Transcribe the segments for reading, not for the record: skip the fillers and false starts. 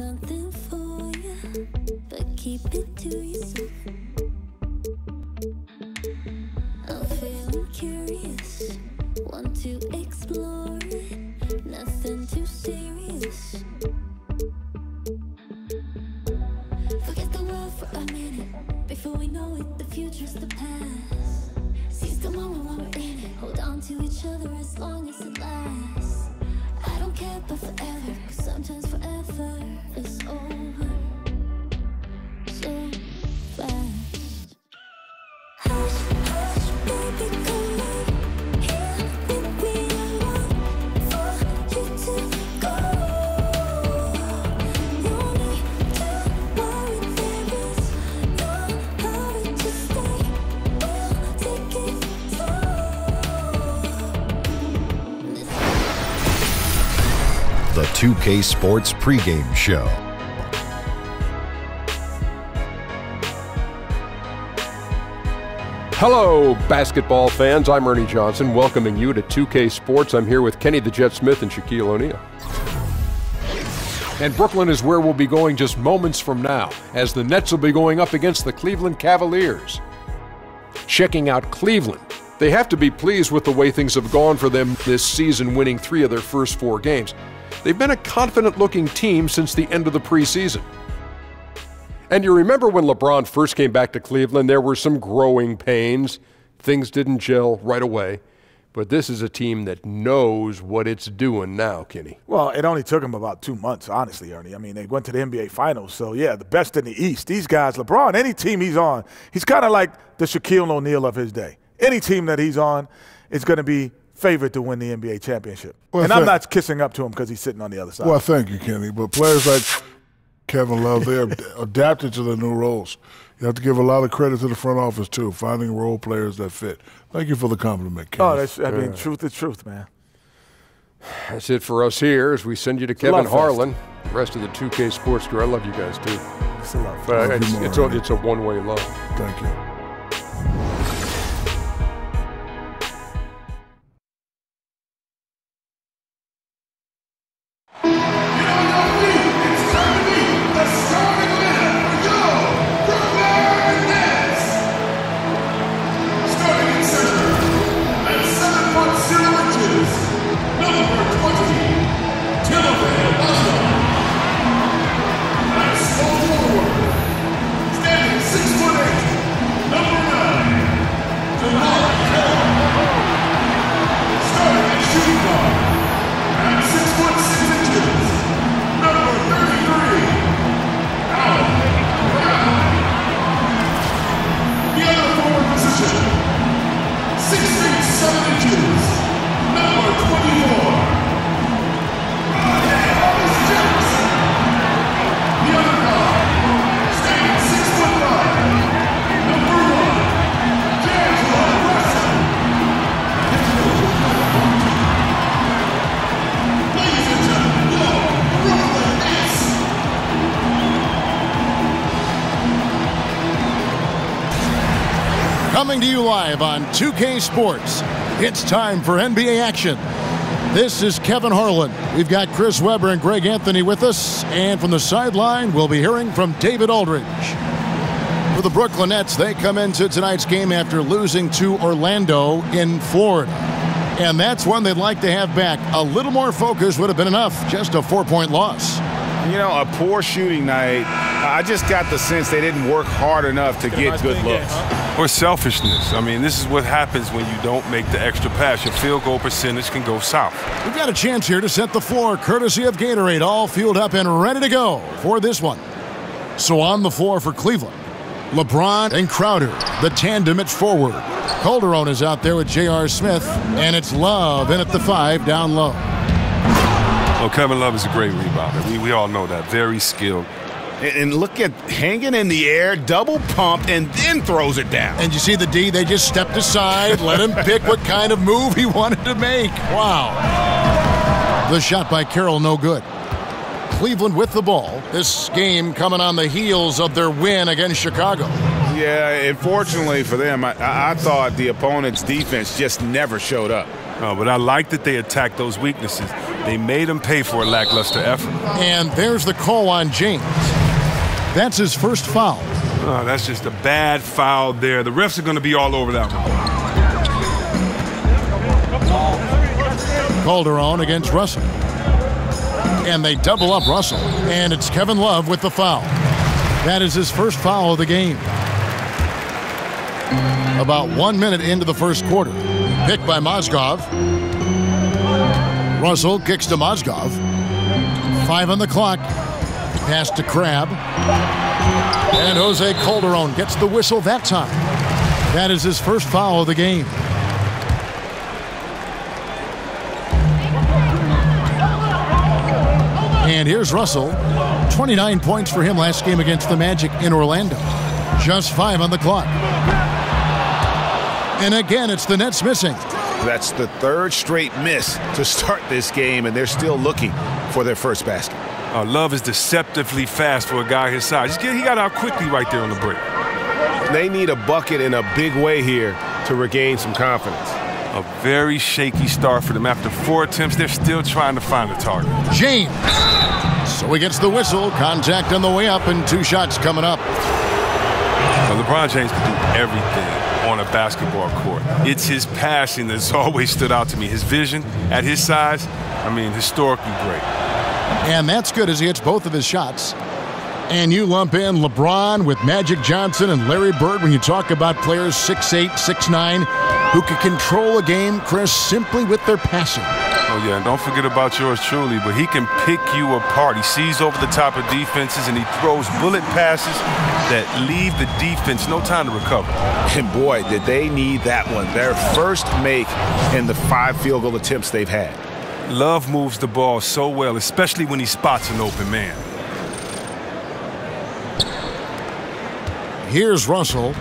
something for you, but keep it to yourself. I'm feeling curious, want to explore it, nothing too serious. Forget the world for a minute, before we know it, the future's the past. Seize the moment while we're in it, hold on to each other as long as it lasts. I don't care about forever, 'cause sometimes forever is over so fast. Hush, hush, baby, come in here with me. I want for you to go. No need to worry, there is no hurry to stay. We'll take it slow. The 2K Sports pregame show. Hello, basketball fans. I'm Ernie Johnson, welcoming you to 2K Sports. I'm here with Kenny the Jet Smith and Shaquille O'Neal. And Brooklyn is where we'll be going just moments from now, as the Nets will be going up against the Cleveland Cavaliers. Checking out Cleveland. They have to be pleased with the way things have gone for them this season, winning 3 of their first 4 games. They've been a confident-looking team since the end of the preseason. And you remember when LeBron first came back to Cleveland, there were some growing pains. Things didn't gel right away. But this is a team that knows what it's doing now, Kenny. Well, it only took them about 2 months, honestly, Ernie. I mean, they went to the NBA Finals. So, yeah, the best in the East. These guys, LeBron, any team he's on, he's kind of like the Shaquille O'Neal of his day. Any team that he's on is going to be favored to win the NBA championship. Well, and I'm not kissing up to him because he's sitting on the other side. Well, thank you, Kenny. But players like Kevin Love, they're adapted to their new roles. You have to give a lot of credit to the front office, too, finding role players that fit. Thank you for the compliment, Kenny. Oh, truth is truth, man. That's it for us here as we send you to Kevin Harlan, the rest of the 2K Sports crew. I love you guys, too. It's a love. But it's a one-way love. Thank you. Coming to you live on 2K Sports, it's time for NBA action. This is Kevin Harlan. We've got Chris Webber and Greg Anthony with us, and from the sideline, we'll be hearing from David Aldridge. For the Brooklyn Nets, they come into tonight's game after losing to Orlando in Florida. And that's one they'd like to have back. A little more focus would have been enough. Just a 4-point loss. You know, a poor shooting night. I just got the sense they didn't work hard enough to get good looks. Or selfishness. I mean, this is what happens when you don't make the extra pass. Your field goal percentage can go south. We've got a chance here to set the floor, courtesy of Gatorade, all fueled up and ready to go for this one. So on the floor for Cleveland, LeBron and Crowder, the tandem at forward. Calderon is out there with J.R. Smith, and it's Love in at the 5 down low. Well, Kevin Love is a great rebounder. We all know that. Very skilled. And look at hanging in the air, double pump, and then throws it down. And you see the D, they just stepped aside, let him pick what kind of move he wanted to make. Wow. The shot by Carroll, no good. Cleveland with the ball. This game coming on the heels of their win against Chicago. Yeah, unfortunately for them, I thought the opponent's defense just never showed up. But I like that they attacked those weaknesses. They made him pay for a lackluster effort. And there's the call on James. That's his first foul. Oh, that's just a bad foul there. The refs are going to be all over that one. Calderon against Russell. And they double up Russell. And it's Kevin Love with the foul. That is his first foul of the game. About 1 minute into the first quarter. Picked by Mozgov. Russell kicks to Mozgov. 5 on the clock. Pass to Crabbe. And Jose Calderon gets the whistle that time. That is his first foul of the game. And here's Russell. 29 points for him last game against the Magic in Orlando. Just 5 on the clock. And again, it's the Nets missing. That's the third straight miss to start this game, and they're still looking for their first basket. Love is deceptively fast for a guy his size. He got out quickly right there on the break. They need a bucket in a big way here to regain some confidence. A very shaky start for them. After 4 attempts, they're still trying to find a target. James. So he gets the whistle. Contact on the way up, and 2 shots coming up. Well, LeBron James can do everything on a basketball court. It's his passing that's always stood out to me. His vision at his size, historically great. And that's good as he hits both of his shots. And you lump in LeBron with Magic Johnson and Larry Bird when you talk about players 6'8", 6'9", who can control a game, Chris, simply with their passing. Oh, yeah, and don't forget about yours truly, but he can pick you apart. He sees over the top of defenses, and he throws bullet passes that leave the defense no time to recover. And boy, did they need that one. Their first make in the 5 field goal attempts they've had. Love moves the ball so well, especially when he spots an open man. Here's Russell.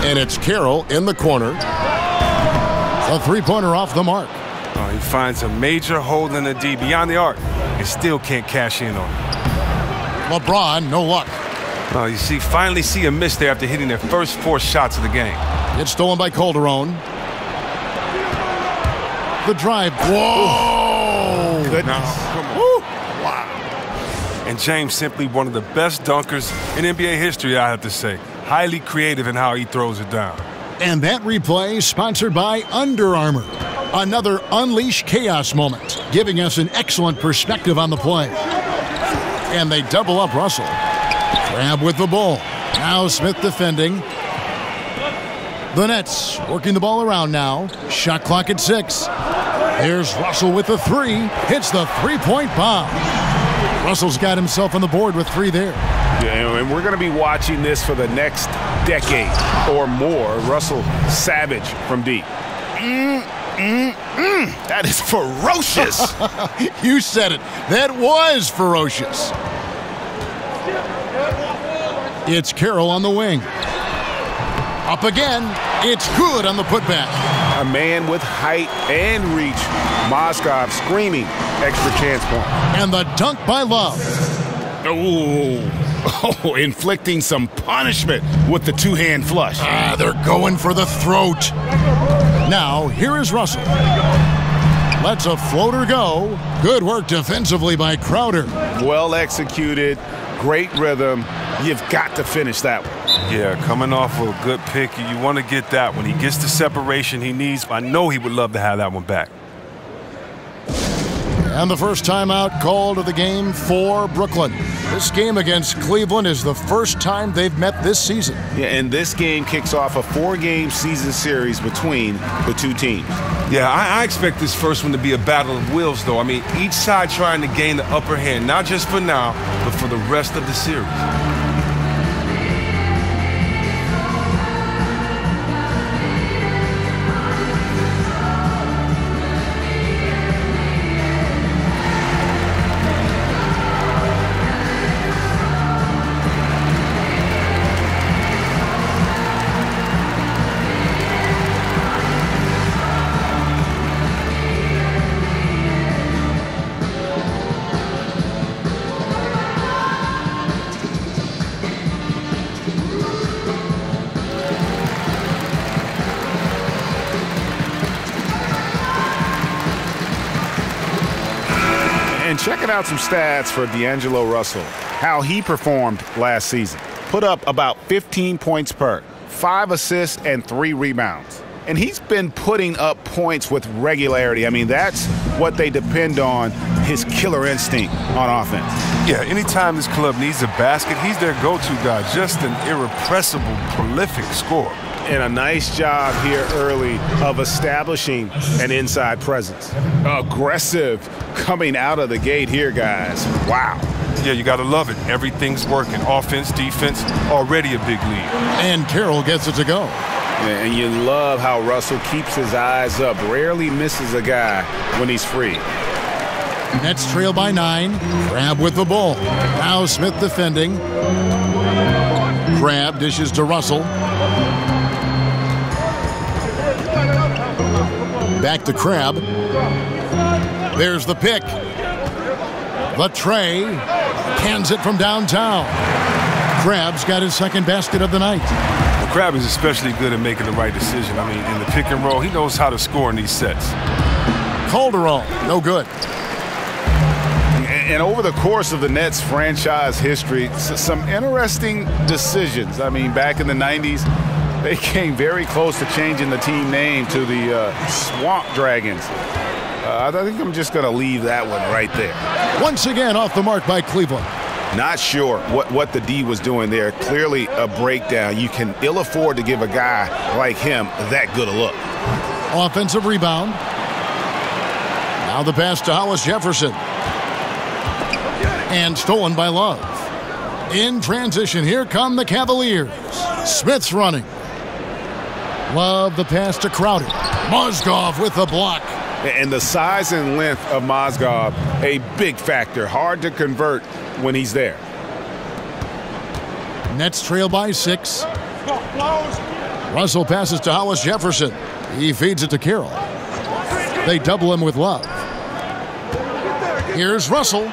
And it's Carroll in the corner. A 3-pointer off the mark. He finds a major hole in the D beyond the arc and still can't cash in on it. LeBron, no luck. You finally see a miss there after hitting their first 4 shots of the game. It's stolen by Calderon. The drive. Whoa! Goodness. Now, come on. Wow. And James simply one of the best dunkers in NBA history, I have to say. Highly creative in how he throws it down. And that replay sponsored by Under Armour. Another Unleash Chaos moment, giving us an excellent perspective on the play. And they double up Russell. Crabbe with the ball. Now Smith defending. The Nets working the ball around now. Shot clock at 6. Here's Russell with the 3. Hits the 3-point bomb. Russell's got himself on the board with 3 there. Yeah, and we're going to be watching this for the next decade or more. Russell Savage from deep. That is ferocious. You said it. That was ferocious. It's Carroll on the wing. Up again. It's good on the putback. A man with height and reach. Mozgov screaming extra chance point. And the dunk by Love. Oh, inflicting some punishment with the 2-hand flush. They're going for the throat. Now, here is Russell. Lets a floater go. Good work defensively by Crowder. Well executed. Great rhythm. You've got to finish that one. Yeah, coming off of a good pick, you want to get that when he gets the separation he needs. I know he would love to have that one back. And the first timeout called of the game for Brooklyn. This game against Cleveland is the first time they've met this season. Yeah, and this game kicks off a 4-game season series between the 2 teams. Yeah, I expect this first one to be a battle of wills, though. Each side trying to gain the upper hand, not just for now, but for the rest of the series. And checking out some stats for D'Angelo Russell, how he performed last season. Put up about 15 points per, 5 assists, and 3 rebounds. And he's been putting up points with regularity. I mean, that's what they depend on, his killer instinct on offense. Yeah, anytime this club needs a basket, he's their go-to guy. Just an irrepressible, prolific scorer. And a nice job here early of establishing an inside presence. Aggressive coming out of the gate here, guys. Wow. Yeah, you got to love it. Everything's working. Offense, defense, already a big lead. And Carroll gets it to go. And you love how Russell keeps his eyes up, rarely misses a guy when he's free. Nets trail by 9. Crabbe with the ball. Now Smith defending. Crabbe dishes to Russell. Back to Crabbe. There's the pick. The tray. Cans it from downtown. Crabbe's got his second basket of the night. Well, Crabbe is especially good at making the right decision. I mean, in the pick and roll, he knows how to score in these sets. Calderon, no good. And over the course of the Nets franchise history, some interesting decisions. I mean, back in the 90s, they came very close to changing the team name to the Swamp Dragons. I think I'm just going to leave that one right there. Once again, off the mark by Cleveland. Not sure what the D was doing there. Clearly a breakdown. You can ill afford to give a guy like him that good a look. Offensive rebound. Now the pass to Hollis Jefferson. And stolen by Love. In transition, here come the Cavaliers. Smith's running. Love the pass to Crowder. Mozgov with the block. And the size and length of Mozgov, a big factor. Hard to convert when he's there. Nets trail by 6. Russell passes to Hollis Jefferson. He feeds it to Carroll. They double him with Love. Here's Russell.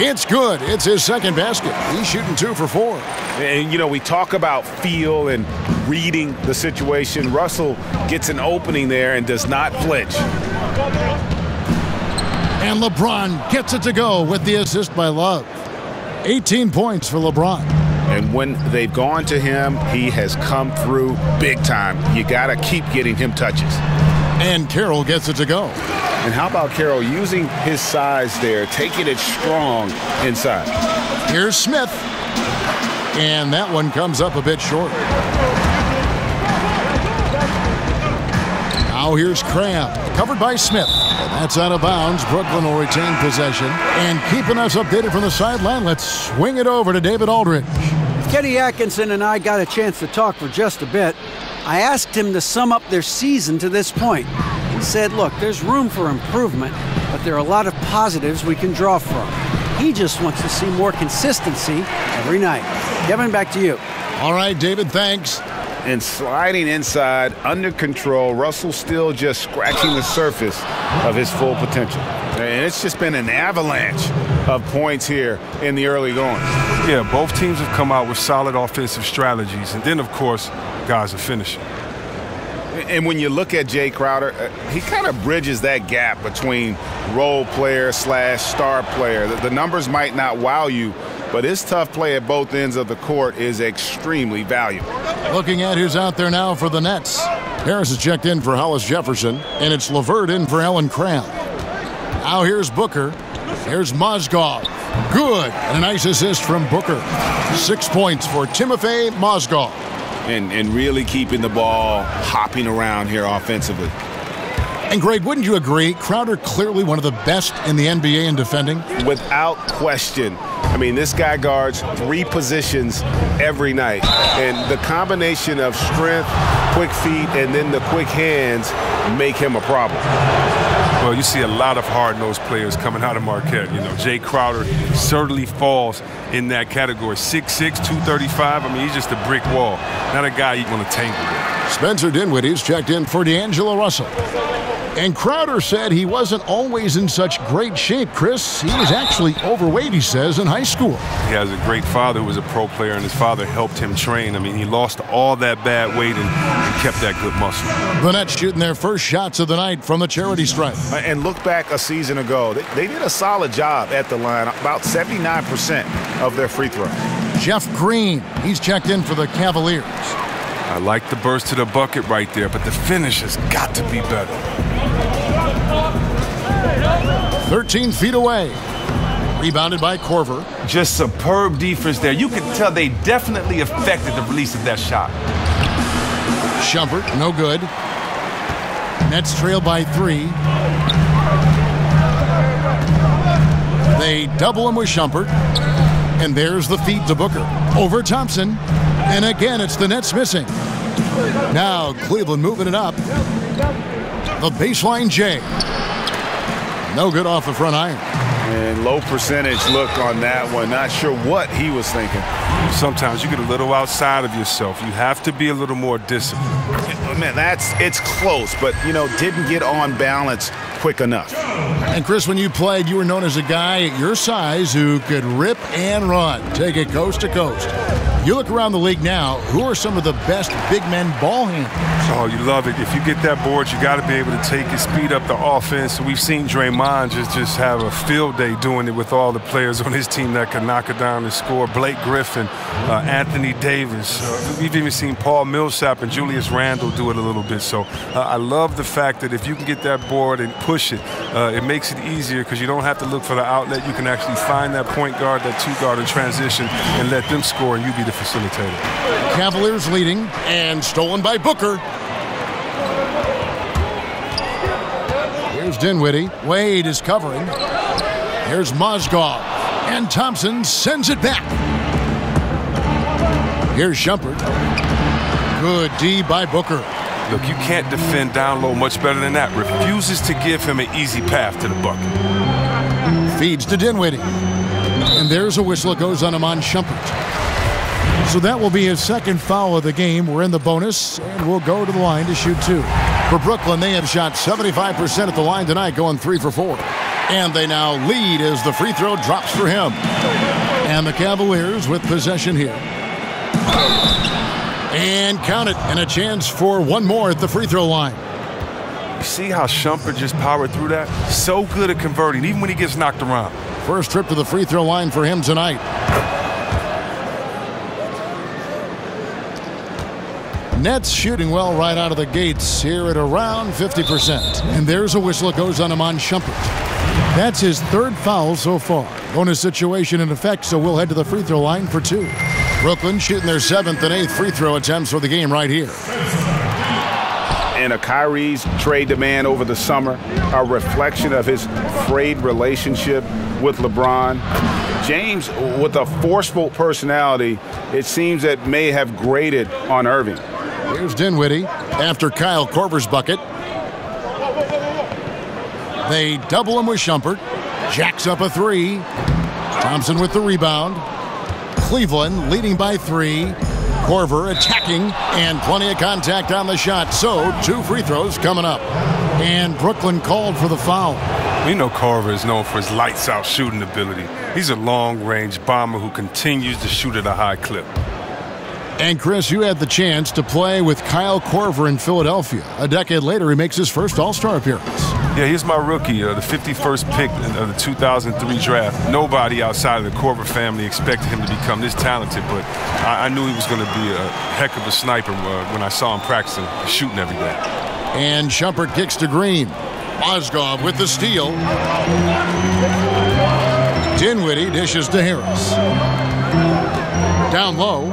It's good. It's his second basket. He's shooting 2 for 4. And, you know, we talk about feel and reading the situation. Russell gets an opening there and does not flinch. And LeBron gets it to go with the assist by Love. 18 points for LeBron. And when they've gone to him, he has come through big time. You got to keep getting him touches. And Carroll gets it to go. And how about Carroll using his size there, taking it strong inside. Here's Smith. And that one comes up a bit short. Now here's Crabbe, covered by Smith. And that's out of bounds. Brooklyn will retain possession. And keeping us updated from the sideline, let's swing it over to David Aldridge. Kenny Atkinson and I got a chance to talk for just a bit. I asked him to sum up their season to this point. He said, look, there's room for improvement, but there are a lot of positives we can draw from. He just wants to see more consistency every night. Kevin, back to you. All right, David, thanks. And sliding inside, under control, Russell still just scratching the surface of his full potential. And it's just been an avalanche of points here in the early going. Yeah, both teams have come out with solid offensive strategies. And then, of course, guys are finishing. And when you look at Jay Crowder, he kind of bridges that gap between role player / star player. The numbers might not wow you, but his tough play at both ends of the court is extremely valuable. Looking at who's out there now for the Nets. Harris is checked in for Hollis Jefferson, and it's LeVert in for Allen Crabbe. Now here's Booker. Here's Mozgov. Good. And a nice assist from Booker. 6 points for Timofey Mozgov. And really keeping the ball hopping around here offensively. And Greg, wouldn't you agree? Crowder clearly one of the best in the NBA in defending? Without question. I mean, this guy guards 3 positions every night. And the combination of strength, quick feet, and then the quick hands make him a problem. Well, you see a lot of hard-nosed players coming out of Marquette. You know, Jay Crowder certainly falls in that category. 6'6", 235. I mean, he's just a brick wall. Not a guy you want to tangle with. Spencer Dinwiddie's checked in for D'Angelo Russell. And Crowder said he wasn't always in such great shape, Chris. He was actually overweight, he says, in high school. He has a great father who was a pro player, and his father helped him train. I mean, he lost all that bad weight and kept that good muscle. The Nets shooting their first shots of the night from the charity stripe. And look back a season ago. They did a solid job at the line, about 79% of their free throws. Jeff Green, he's checked in for the Cavaliers. I like the burst to the bucket right there, but the finish has got to be better. 13 feet away. Rebounded by Korver. Just superb defense there. You can tell they definitely affected the release of that shot. Shumpert, no good. Nets trail by 3. They double him with Shumpert. And there's the feed to Booker. Over Thompson. And again, it's the Nets missing. Now Cleveland moving it up. The baseline J. No good off the front iron. And low percentage look on that one. Not sure what he was thinking. Sometimes you get a little outside of yourself. You have to be a little more disciplined. Man, it's close, but, didn't get on balance quick enough. And Chris, when you played, you were known as a guy at your size who could rip and run, take it coast to coast. You look around the league now, who are some of the best big men ball handlers? Oh, you love it. If you get that board, you got to be able to take it, speed up the offense. We've seen Draymond just have a field day doing it with all the players on his team that can knock it down and score. Blake Griffin, Anthony Davis. We've even seen Paul Millsap and Julius Randle do it a little bit. So I love the fact that if you can get that board and push it, it makes it easier because you don't have to look for the outlet. You can actually find that point guard, that two guard in transition, and let them score, and you be the facilitator. Cavaliers leading and stolen by Booker. Here's Dinwiddie. Wade is covering. Here's Mozgov. And Thompson sends it back. Here's Shumpert. Good D by Booker. Look, you can't defend down low much better than that. Refuses to give him an easy path to the bucket. Feeds to Dinwiddie. And there's a whistle that goes on him on Shumpert. So that will be his second foul of the game. We're in the bonus, and we'll go to the line to shoot 2. For Brooklyn, they have shot 75% at the line tonight, going 3 for 4. And they now lead as the free throw drops for him. And the Cavaliers with possession here. And count it, and a chance for one more at the free throw line. You see how Shumpert just powered through that? So good at converting, even when he gets knocked around. First trip to the free throw line for him tonight. Nets shooting well right out of the gates here at around 50%. And there's a whistle that goes on him on Shumpert. That's his third foul so far. Bonus situation in effect, so we'll head to the free throw line for 2. Brooklyn shooting their 7th and 8th free throw attempts for the game right here. And a Kyrie's trade demand over the summer, a reflection of his frayed relationship with LeBron. James, with a forceful personality, it seems that may have grated on Irving. Here's Dinwiddie after Kyle Korver's bucket. They double him with Shumpert. Jacks up a 3. Thompson with the rebound. Cleveland leading by 3. Korver attacking, and plenty of contact on the shot. So 2 free throws coming up. And Brooklyn called for the foul. We know Korver is known for his lights-out shooting ability. He's a long-range bomber who continues to shoot at a high clip. And Chris, you had the chance to play with Kyle Korver in Philadelphia. A decade later, he makes his first All-Star appearance. Yeah, he's my rookie, the 51st pick of the 2003 draft. Nobody outside of the Korver family expected him to become this talented, but I knew he was going to be a heck of a sniper when I saw him practicing, shooting every day. And Shumpert kicks to Green. Mozgov with the steal. Dinwiddie dishes to Harris. Down low.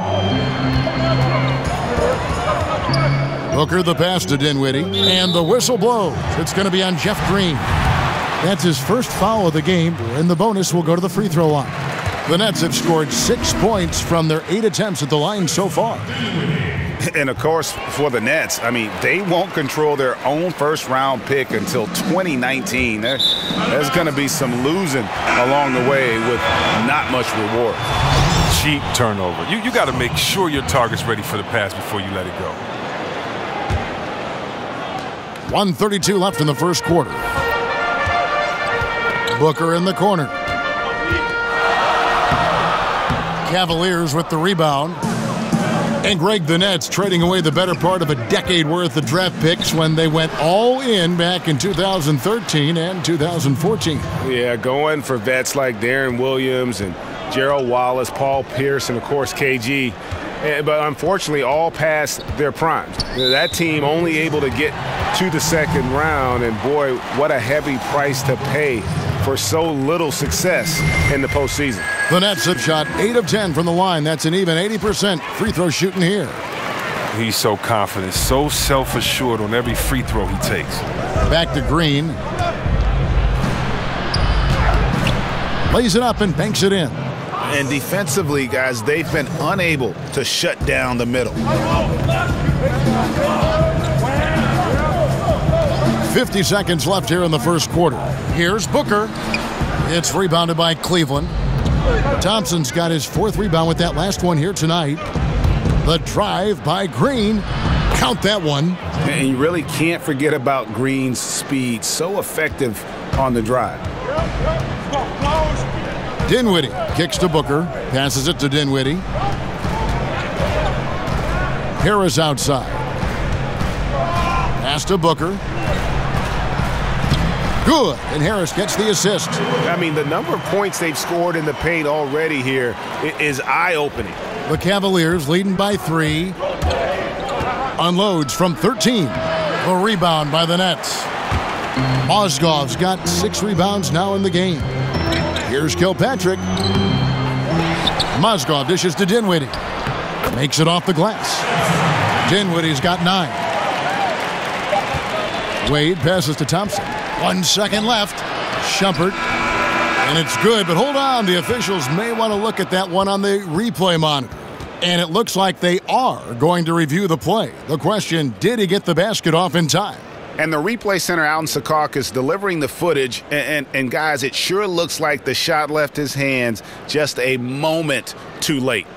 Booker the pass to Dinwiddie. And the whistle blows. It's going to be on Jeff Green. That's his first foul of the game. And the bonus will go to the free throw line. The Nets have scored 6 points from their 8 attempts at the line so far. And, of course, for the Nets, I mean, they won't control their own first-round pick until 2019. There's going to be some losing along the way with not much reward. Cheap turnover. You got to make sure your target's ready for the pass before you let it go. 1:32 left in the first quarter. Booker in the corner. Cavaliers with the rebound. And Greg, the Nets trading away the better part of a decade worth of draft picks when they went all in back in 2013 and 2014. Yeah, going for vets like Darren Williams and Gerald Wallace, Paul Pierce, and of course KG. But unfortunately, all past their primes. That team only able to get to the second round, and boy, what a heavy price to pay for so little success in the postseason. The Nets have shot 8 of 10 from the line. That's an even 80% free throw shooting here. He's so confident, so self-assured on every free throw he takes. Back to Green. Lays it up and banks it in. And defensively, guys, they've been unable to shut down the middle. 50 seconds left here in the first quarter. Here's Booker. It's rebounded by Cleveland. Thompson's got his 4th rebound with that last one here tonight. The drive by Green. Count that one. And you really can't forget about Green's speed. So effective on the drive. Dinwiddie kicks to Booker. Passes it to Dinwiddie. Harris outside. Pass to Booker. Good, and Harris gets the assist. I mean, the number of points they've scored in the paint already here is eye-opening. The Cavaliers leading by 3. Unloads from 13. The rebound by the Nets. Mozgov's got 6 rebounds now in the game. Here's Kilpatrick. Mozgov dishes to Dinwiddie. Makes it off the glass. Dinwiddie's got 9. Wade passes to Thompson. 1 second left. Shumpert. And it's good, but hold on. The officials may want to look at that one on the replay monitor. And it looks like they are going to review the play. The question, did he get the basket off in time? And the replay center out in Secaucus delivering the footage. And guys, it sure looks like the shot left his hands just a moment too late.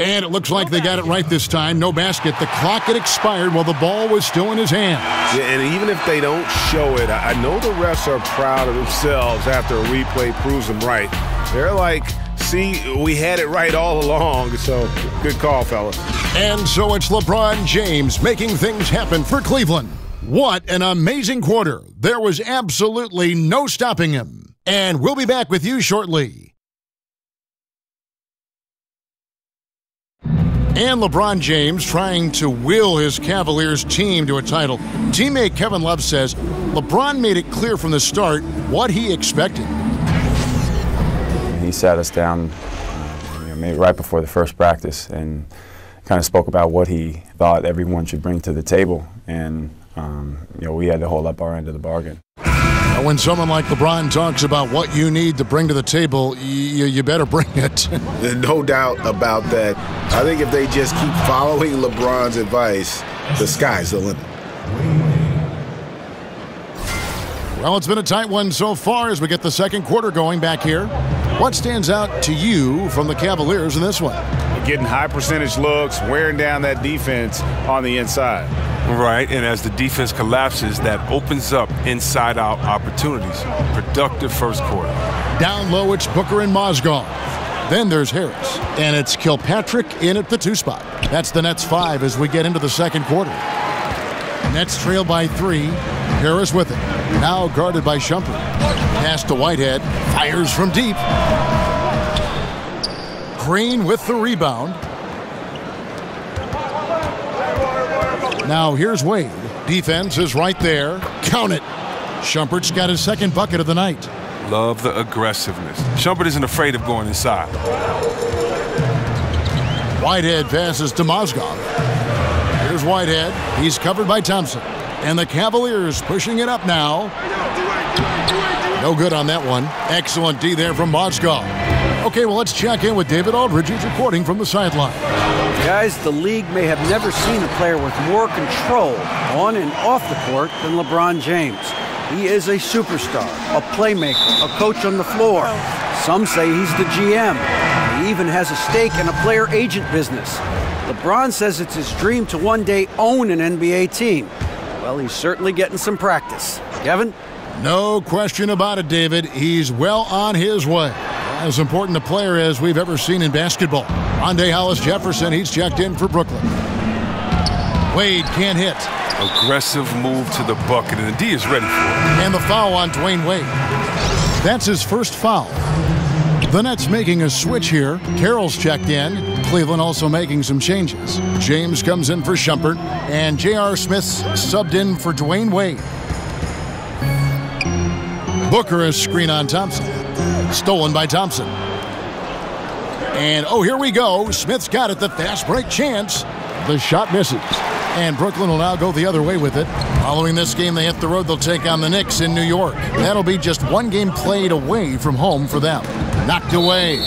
And it looks like they got it right this time. No basket. The clock had expired while the ball was still in his hands. Yeah, and even if they don't show it, I know the refs are proud of themselves after a replay proves them right. They're like, see, we had it right all along. So good call, fellas. And so it's LeBron James making things happen for Cleveland. What an amazing quarter. There was absolutely no stopping him. And we'll be back with you shortly. And LeBron James trying to will his Cavaliers team to a title. Teammate Kevin Love says LeBron made it clear from the start what he expected. He sat us down maybe right before the first practice and kind of spoke about what he thought everyone should bring to the table. And we had to hold up our end of the bargain. When someone like LeBron talks about what you need to bring to the table, you better bring it. No doubt about that. I think if they just keep following LeBron's advice, the sky's the limit. Well, it's been a tight one so far as we get the second quarter going back here. What stands out to you from the Cavaliers in this one? Getting high percentage looks, wearing down that defense on the inside. Right, and as the defense collapses, that opens up inside-out opportunities. Productive first quarter. Down low, it's Booker and Mozgov. Then there's Harris, and it's Kilpatrick in at the 2 spot. That's the Nets 5 as we get into the second quarter. Nets trail by 3. Harris with it. Now guarded by Shumpert. Pass to Whitehead. Fires from deep. Green with the rebound. Now here's Wade. Defense is right there. Count it. Shumpert's got his second bucket of the night. Love the aggressiveness. Shumpert isn't afraid of going inside. Whitehead passes to Mozgov. Here's Whitehead. He's covered by Thompson. And the Cavaliers pushing it up now. No good on that one. Excellent D there from Moskov. Okay, well, let's check in with David Aldridge, who's reporting from the sideline. Guys, the league may have never seen a player with more control on and off the court than LeBron James. He is a superstar, a playmaker, a coach on the floor. Some say he's the GM. He even has a stake in a player agent business. LeBron says it's his dream to one day own an NBA team. Well, he's certainly getting some practice. Kevin? No question about it, David. He's well on his way. As important a player as we've ever seen in basketball. Rondae Hollis-Jefferson, he's checked in for Brooklyn. Wade can't hit. Aggressive move to the bucket, and the D is ready for it. And the foul on Dwayne Wade. That's his first foul. The Nets making a switch here. Carroll's checked in. Cleveland also making some changes. James comes in for Shumpert, and J.R. Smith's subbed in for Dwayne Wade. Booker is screen on Thompson. Stolen by Thompson. And, oh, here we go. Smith's got it, the fast break chance. The shot misses. And Brooklyn will now go the other way with it. Following this game, they hit the road. They'll take on the Knicks in New York. That'll be just one game played away from home for them. Knocked away.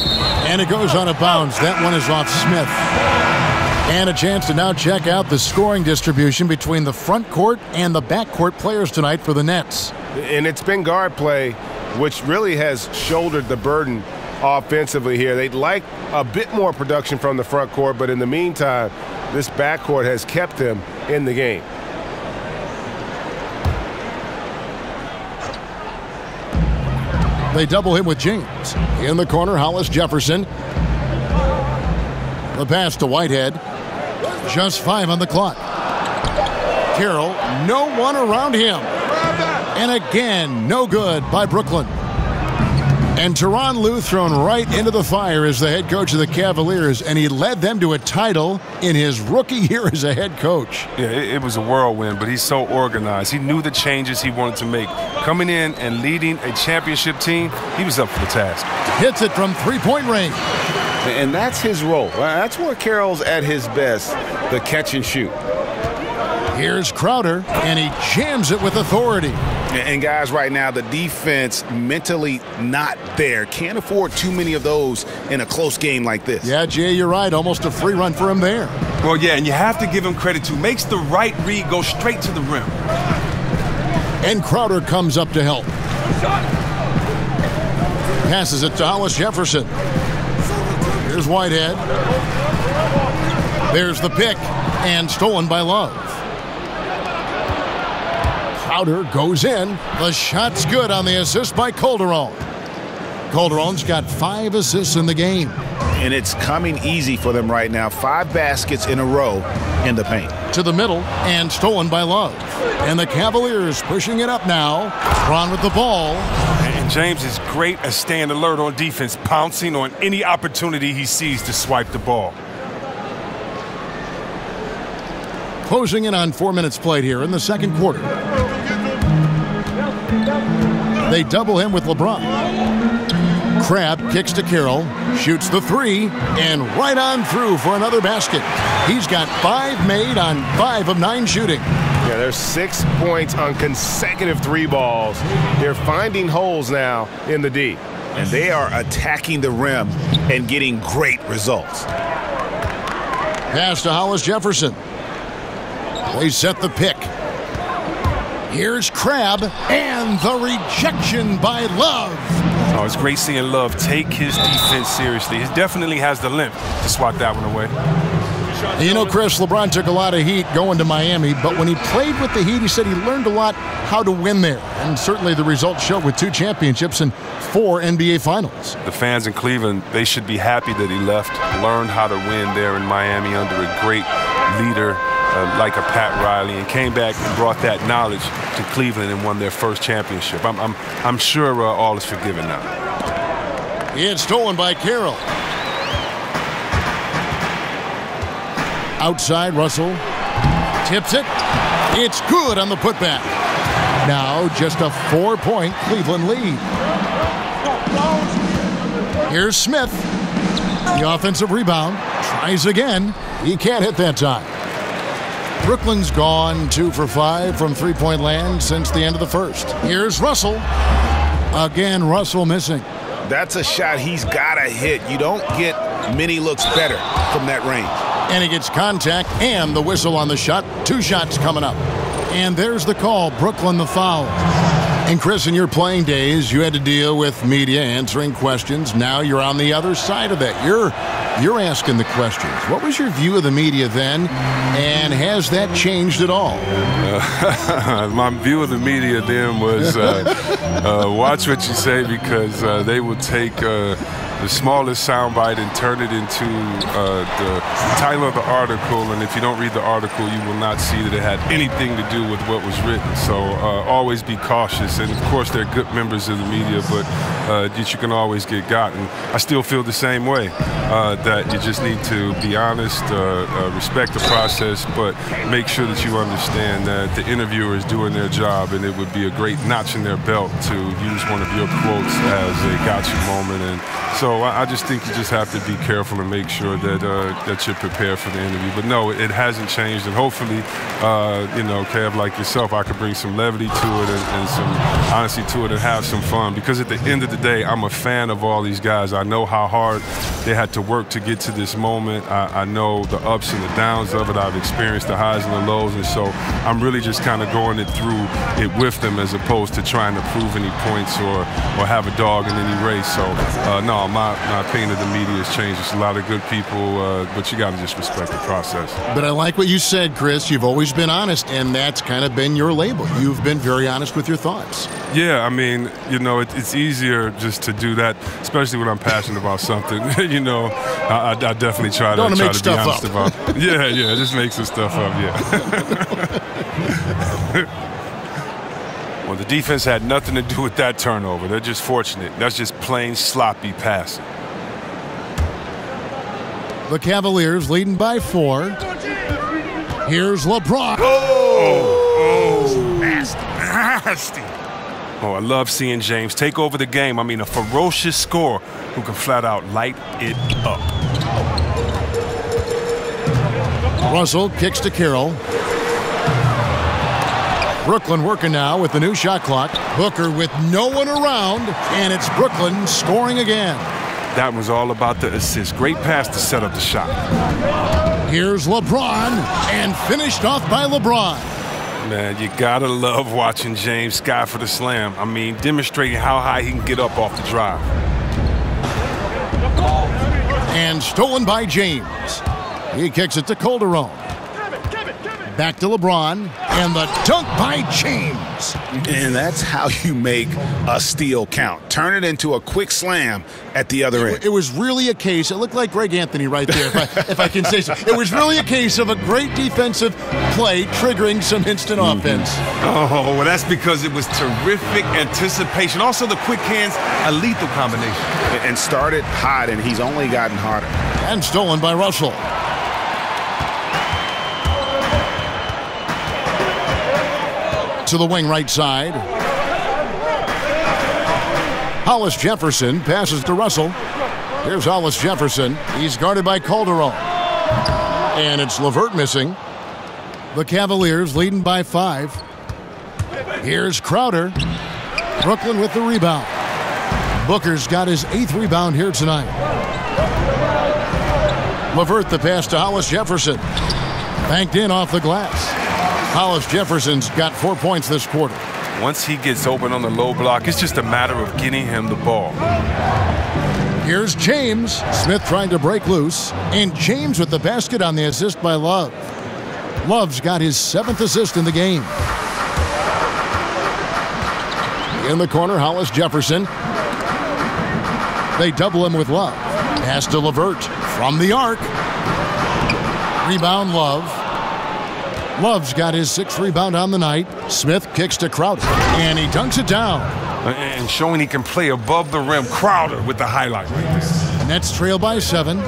And it goes on a bounce. That one is off Smith. And a chance to now check out the scoring distribution between the front court and the back court players tonight for the Nets. And it's been guard play, which really has shouldered the burden offensively here. They'd like a bit more production from the front court, but in the meantime, this backcourt has kept them in the game. They double him with James. In the corner, Hollis-Jefferson. The pass to Whitehead. Just 5 on the clock. Carroll, no one around him. And again, no good by Brooklyn. And Tyronn Lue thrown right into the fire as the head coach of the Cavaliers, and he led them to a title in his rookie year as a head coach. Yeah, it was a whirlwind, but he's so organized. He knew the changes he wanted to make. Coming in and leading a championship team, he was up for the task. Hits it from three-point range. And that's his role. That's where Carroll's at his best, the catch and shoot. Here's Crowder, and he jams it with authority. And guys, right now, the defense mentally not there. Can't afford too many of those in a close game like this. Yeah, Jay, you're right. Almost a free run for him there. Well, yeah, and you have to give him credit, too. Makes the right read, go straight to the rim. And Crowder comes up to help. Passes it to Hollis-Jefferson. Here's Whitehead. There's the pick, and stolen by Love. Crowder goes in. The shot's good on the assist by Calderon. Calderon's got 5 assists in the game. And it's coming easy for them right now. 5 baskets in a row in the paint. To the middle, and stolen by Love. And the Cavaliers pushing it up now. Ron with the ball. And James is great at staying alert on defense, pouncing on any opportunity he sees to swipe the ball. Closing in on 4 minutes played here in the second quarter. They double him with LeBron. Crabbe kicks to Carroll, shoots the 3, and right on through for another basket. He's got 5 made on 5 of 9 shooting. Yeah, there's 6 points on consecutive 3 balls. They're finding holes now in the D. And they are attacking the rim and getting great results. Pass to Hollis-Jefferson. They set the pick. Here's Crabbe, and the rejection by Love. Oh, it's great seeing Love take his defense seriously. He definitely has the limp to swat that one away. You know, Chris, LeBron took a lot of heat going to Miami, but when he played with the Heat, he said he learned a lot how to win there. And certainly the results show with 2 championships and 4 NBA Finals. The fans in Cleveland, they should be happy that he left, learned how to win there in Miami under a great leader like a Pat Riley, and came back and brought that knowledge to Cleveland and won their first championship. I'm sure all is forgiven now. It's stolen by Carroll. Outside, Russell tips it. It's good on the putback. Now just a 4-point Cleveland lead. Here's Smith. The offensive rebound. Tries again. He can't hit that time. Brooklyn's gone 2 for 5 from three-point land since the end of the first. Here's Russell. Again, Russell missing. That's a shot he's got to hit. You don't get many looks better from that range. And he gets contact and the whistle on the shot. 2 shots coming up. And there's the call. Brooklyn the foul. And Chris, in your playing days, you had to deal with media answering questions. Now you're on the other side of that. You're asking the questions. What was your view of the media then, and has that changed at all? My view of the media then was watch what you say, because they will take the smallest soundbite and turn it into the title of the article, and if you don't read the article, you will not see that it had anything to do with what was written. So always be cautious, and of course they're good members of the media, but you can always get gotten. I still feel the same way, that you just need to be honest, respect the process, but make sure that you understand that the interviewer is doing their job, and it would be a great notch in their belt to use one of your quotes as a gotcha moment. And so I just think you just have to be careful and make sure that that you're prepared for the interview. But no, it hasn't changed, and hopefully, you know, Kev, like yourself, I could bring some levity to it and some honesty to it and have some fun. Because at the end of the day, I'm a fan of all these guys. I know how hard they had to work to get to this moment. I know the ups and the downs of it. I've experienced the highs and the lows, and so I'm really just kind of going through it with them, as opposed to trying to prove any points or have a dog in any race. So no, my opinion of the media has changed. There's a lot of good people, but you got to just respect the process. But I like what you said, Chris. You've always been honest, and that's kind of been your label. You've been very honest with your thoughts. Yeah, I mean, you know, it's easier just to do that, especially when I'm passionate about something. You know, I definitely try to be honest about it. Yeah, just make some stuff up, yeah. Well, the defense had nothing to do with that turnover. They're just fortunate. That's just plain sloppy passing. The Cavaliers leading by 4. Here's LeBron. Oh, nasty. Oh, I love seeing James take over the game. I mean, a ferocious scorer who can flat out light it up. Russell kicks to Carroll. Brooklyn working now with the new shot clock. Booker with no one around, and it's Brooklyn scoring again. That was all about the assist. Great pass to set up the shot. Here's LeBron, and finished off by LeBron. Man, you gotta love watching James sky for the slam. I mean, demonstrating how high he can get up off the drive. And stolen by James. He kicks it to Calderon. Back to LeBron, and the dunk by James. And that's how you make a steal count. Turn it into a quick slam at the other end. It was really a case, it looked like Greg Anthony right there, if I can say so. It was really a case of a great defensive play triggering some instant offense. Oh, well, that's because it was terrific anticipation. Also, the quick hands, a lethal combination. And started hot, and he's only gotten harder. And stolen by Russell. To the wing right side. Hollis Jefferson passes to Russell. Here's Hollis Jefferson. He's guarded by Calderon. And it's LeVert missing. The Cavaliers leading by 5. Here's Crowder. Brooklyn with the rebound. Booker's got his 8th rebound here tonight. LeVert the pass to Hollis Jefferson. Banked in off the glass. Hollis Jefferson's got 4 points this quarter. Once he gets open on the low block, it's just a matter of getting him the ball. Here's James. Smith trying to break loose. And James with the basket on the assist by Love. Love's got his 7th assist in the game. In the corner, Hollis Jefferson. They double him with Love. Pass to LeVert from the arc. Rebound Love. Love's got his 6th rebound on the night. Smith kicks to Crowder, and he dunks it down. And showing he can play above the rim. Crowder with the highlight right there. Nets trail by 7.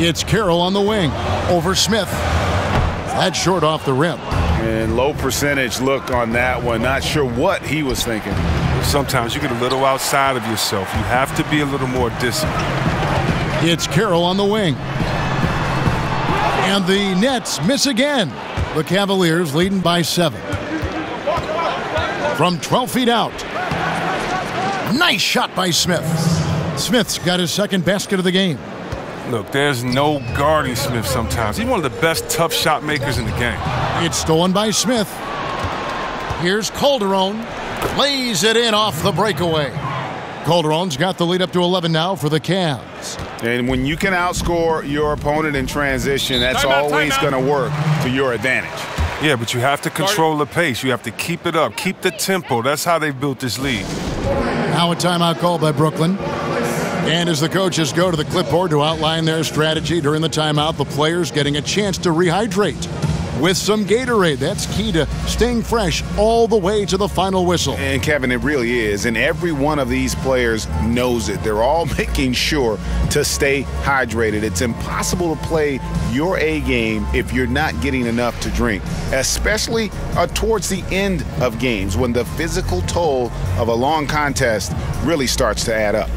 It's Carroll on the wing over Smith. That's short off the rim. And low percentage look on that one. Not sure what he was thinking. Sometimes you get a little outside of yourself. You have to be a little more disciplined. It's Carroll on the wing. And the Nets miss again. The Cavaliers leading by 7. from 12 feet out. Nice shot by Smith. Smith's got his second basket of the game. Look, there's no guarding Smith sometimes. He's one of the best tough shot makers in the game. It's stolen by Smith. Here's Calderon. Lays it in off the breakaway. Calderon's got the lead up to 11 now for the Cavs. And when you can outscore your opponent in transition, that's always going to work to your advantage. Yeah, but you have to control the pace. You have to keep it up, keep the tempo. That's how they've built this league. Now a timeout called by Brooklyn. And as the coaches go to the clipboard to outline their strategy during the timeout, the players getting a chance to rehydrate with some Gatorade. That's key to staying fresh all the way to the final whistle. And Kevin, it really is. And every one of these players knows it. They're all making sure to stay hydrated. It's impossible to play your A game if you're not getting enough to drink, especially towards the end of games when the physical toll of a long contest really starts to add up.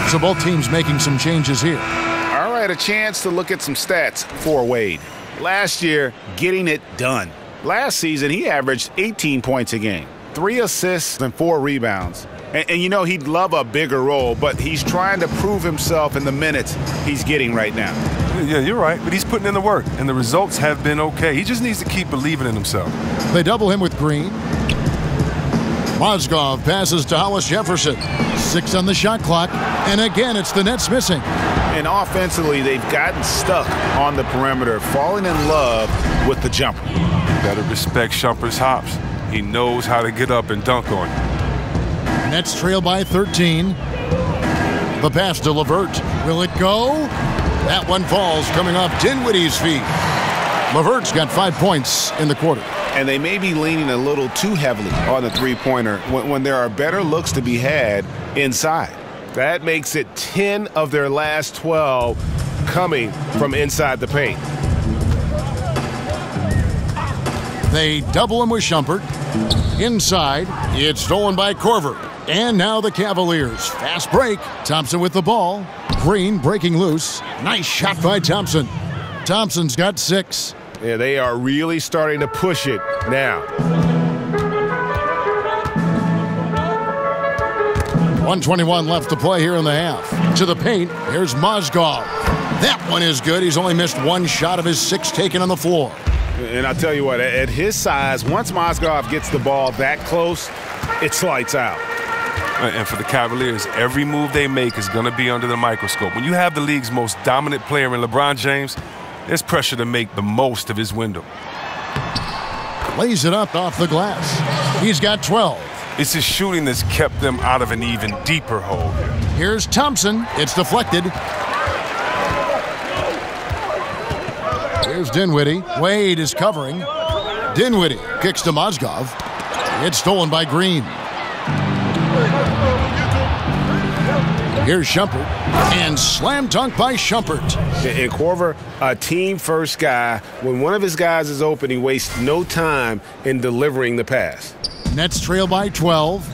So both teams making some changes here. All right, a chance to look at some stats for Wade. Last year, getting it done. Last season, he averaged 18 points a game, 3 assists and 4 rebounds. And you know, he'd love a bigger role, but he's trying to prove himself in the minutes he's getting right now. Yeah, you're right, but he's putting in the work, and the results have been okay. He just needs to keep believing in himself. They double him with Green. Mozgov passes to Hollis Jefferson. 6 on the shot clock, and again, it's the Nets missing. And offensively, they've gotten stuck on the perimeter, falling in love with the jumper. You better respect Shumpert's hops. He knows how to get up and dunk on you. Nets trail by 13. The pass to LeVert. Will it go? That one falls coming off Dinwiddie's feet. LeVert's got 5 points in the quarter. And they may be leaning a little too heavily on the three-pointer when there are better looks to be had inside. That makes it 10 of their last 12 coming from inside the paint. They double him with Shumpert. Inside, it's stolen by Korver. And now the Cavaliers. Fast break. Thompson with the ball. Green breaking loose. Nice shot by Thompson. Thompson's got 6. Yeah, they are really starting to push it now. 1:21 left to play here in the half. To the paint, here's Mozgov. That one is good. He's only missed 1 shot of his 6 taken on the floor. And I'll tell you what, at his size, once Mozgov gets the ball that close, it's lights out. And for the Cavaliers, every move they make is going to be under the microscope. When you have the league's most dominant player in LeBron James, there's pressure to make the most of his window. Lays it up off the glass. He's got 12. It's his shooting that's kept them out of an even deeper hole. Here's Thompson. It's deflected. Here's Dinwiddie. Wade is covering. Dinwiddie kicks to Mozgov. It's stolen by Green. Here's Shumpert. And slam dunk by Shumpert. And Korver, a team-first guy. When one of his guys is open, he wastes no time in delivering the pass. Nets trail by 12.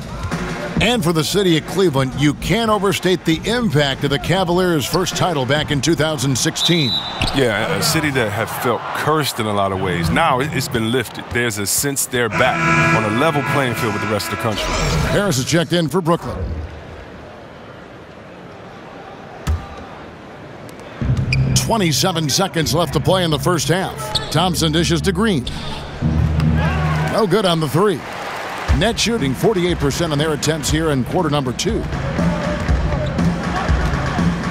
And for the city of Cleveland, you can't overstate the impact of the Cavaliers' first title back in 2016. Yeah, a city that had felt cursed in a lot of ways. Now it's been lifted. There's a sense they're back on a level playing field with the rest of the country. Harris is checked in for Brooklyn. 27 seconds left to play in the first half. Thompson dishes to Green. No good on the 3. Net shooting 48% on their attempts here in quarter number 2.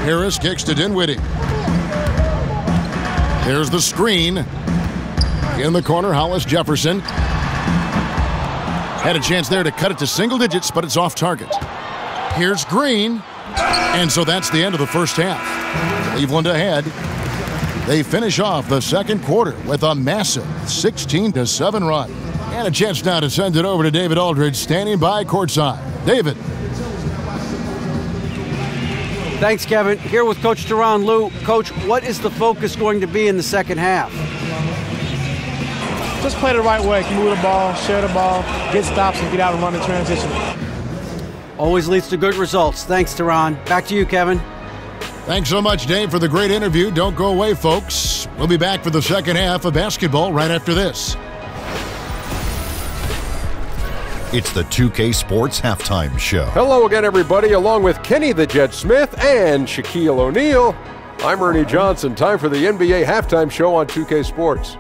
Harris kicks to Dinwiddie. Here's the screen. In the corner, Hollis Jefferson. Had a chance there to cut it to single digits, but it's off target. Here's Green. And so that's the end of the first half. Cleveland ahead. They finish off the second quarter with a massive 16-7 run. And a chance now to send it over to David Aldridge, standing by courtside. David. Thanks, Kevin. Here with Coach Tyronn Lue. Coach, what is the focus going to be in the second half? Just play the right way. Move the ball, share the ball, get stops, and get out and run the transition. Always leads to good results. Thanks, Tyronn. Back to you, Kevin. Thanks so much, Dave, for the great interview. Don't go away, folks. We'll be back for the second half of basketball right after this. It's the 2K Sports Halftime Show. Hello again, everybody. Along with Kenny the Jet Smith and Shaquille O'Neal, I'm Ernie Johnson. Time for the NBA Halftime Show on 2K Sports.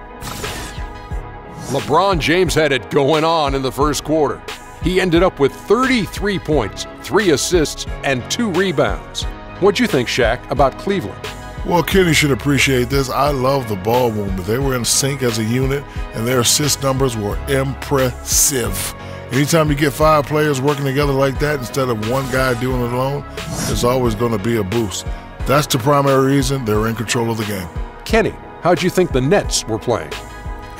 LeBron James had it going on in the first quarter. He ended up with 33 points, 3 assists, and 2 rebounds. What'd you think, Shaq, about Cleveland? Well, Kenny should appreciate this. I love the ball movement. They were in sync as a unit, and their assist numbers were impressive. Anytime you get 5 players working together like that instead of one guy doing it alone, there's always going to be a boost. That's the primary reason they're in control of the game. Kenny, how'd you think the Nets were playing?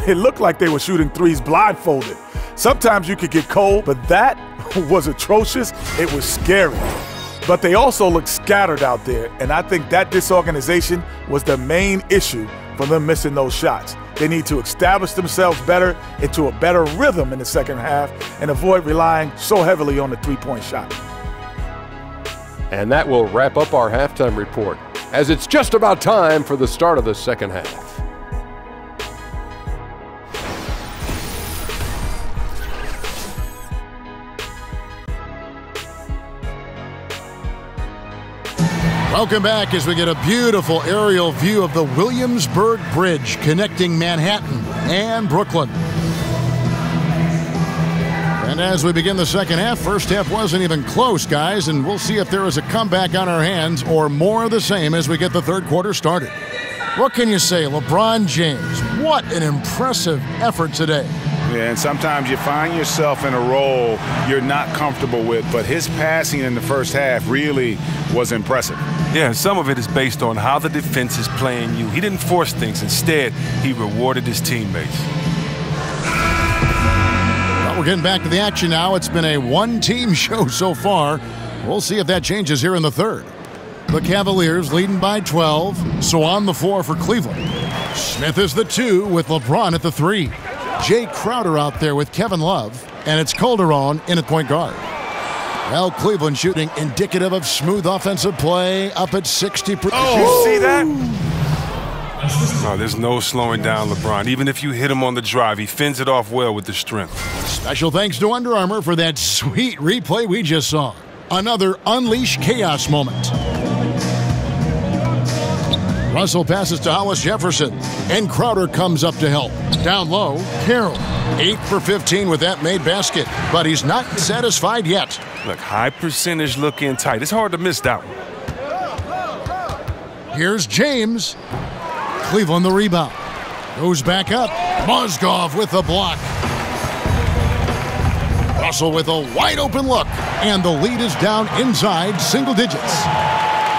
It looked like they were shooting threes blindfolded. Sometimes you could get cold, but that was atrocious. It was scary. But they also looked scattered out there, and I think that disorganization was the main issue for them missing those shots. They need to establish themselves better into a better rhythm in the second half and avoid relying so heavily on the three-point shot. And that will wrap up our halftime report, as it's just about time for the start of the second half. Welcome back as we get a beautiful aerial view of the Williamsburg Bridge connecting Manhattan and Brooklyn. And as we begin the second half, first half wasn't even close, guys, and we'll see if there is a comeback on our hands or more of the same as we get the third quarter started. What can you say, LeBron James? What an impressive effort today. Yeah, and sometimes you find yourself in a role you're not comfortable with, but his passing in the first half really was impressive. Yeah, some of it is based on how the defense is playing you. He didn't force things. Instead, he rewarded his teammates. Well, we're getting back to the action now. It's been a one-team show so far. We'll see if that changes here in the third. The Cavaliers leading by 12, so on the floor for Cleveland. Smith is the 2 with LeBron at the 3. Jay Crowder out there with Kevin Love, and it's Calderon in at point guard. Well, Cleveland shooting indicative of smooth offensive play up at 60%. Oh, you see that? No, there's no slowing down LeBron. Even if you hit him on the drive, he fends it off well with the strength. Special thanks to Under Armour for that sweet replay we just saw. Another Unleash Chaos moment. Russell passes to Hollis Jefferson, and Crowder comes up to help. Down low, Carroll. 8 for 15 with that made basket, but he's not satisfied yet. Look, high percentage look in tight. It's hard to miss that one. Here's James. Cleveland the rebound. Goes back up. Mozgov with the block. Russell with a wide open look, and the lead is down inside single digits.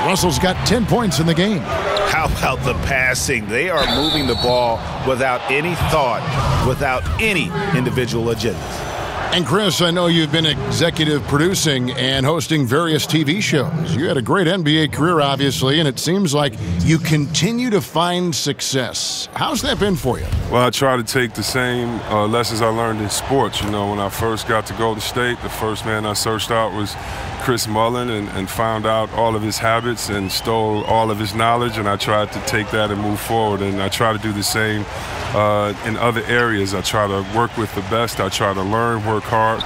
Russell's got 10 points in the game. How about the passing? They are moving the ball without any thought, without any individual agendas. And Chris, I know you've been executive producing and hosting various TV shows. You had a great NBA career, obviously, and it seems like you continue to find success. How's that been for you? Well, I try to take the same lessons I learned in sports. You know, when I first got to Golden State, the first man I searched out was Chris Mullin and found out all of his habits and stole all of his knowledge, and I tried to take that and move forward, and I try to do the same in other areas. I try to work with the best. I try to learn, work hard,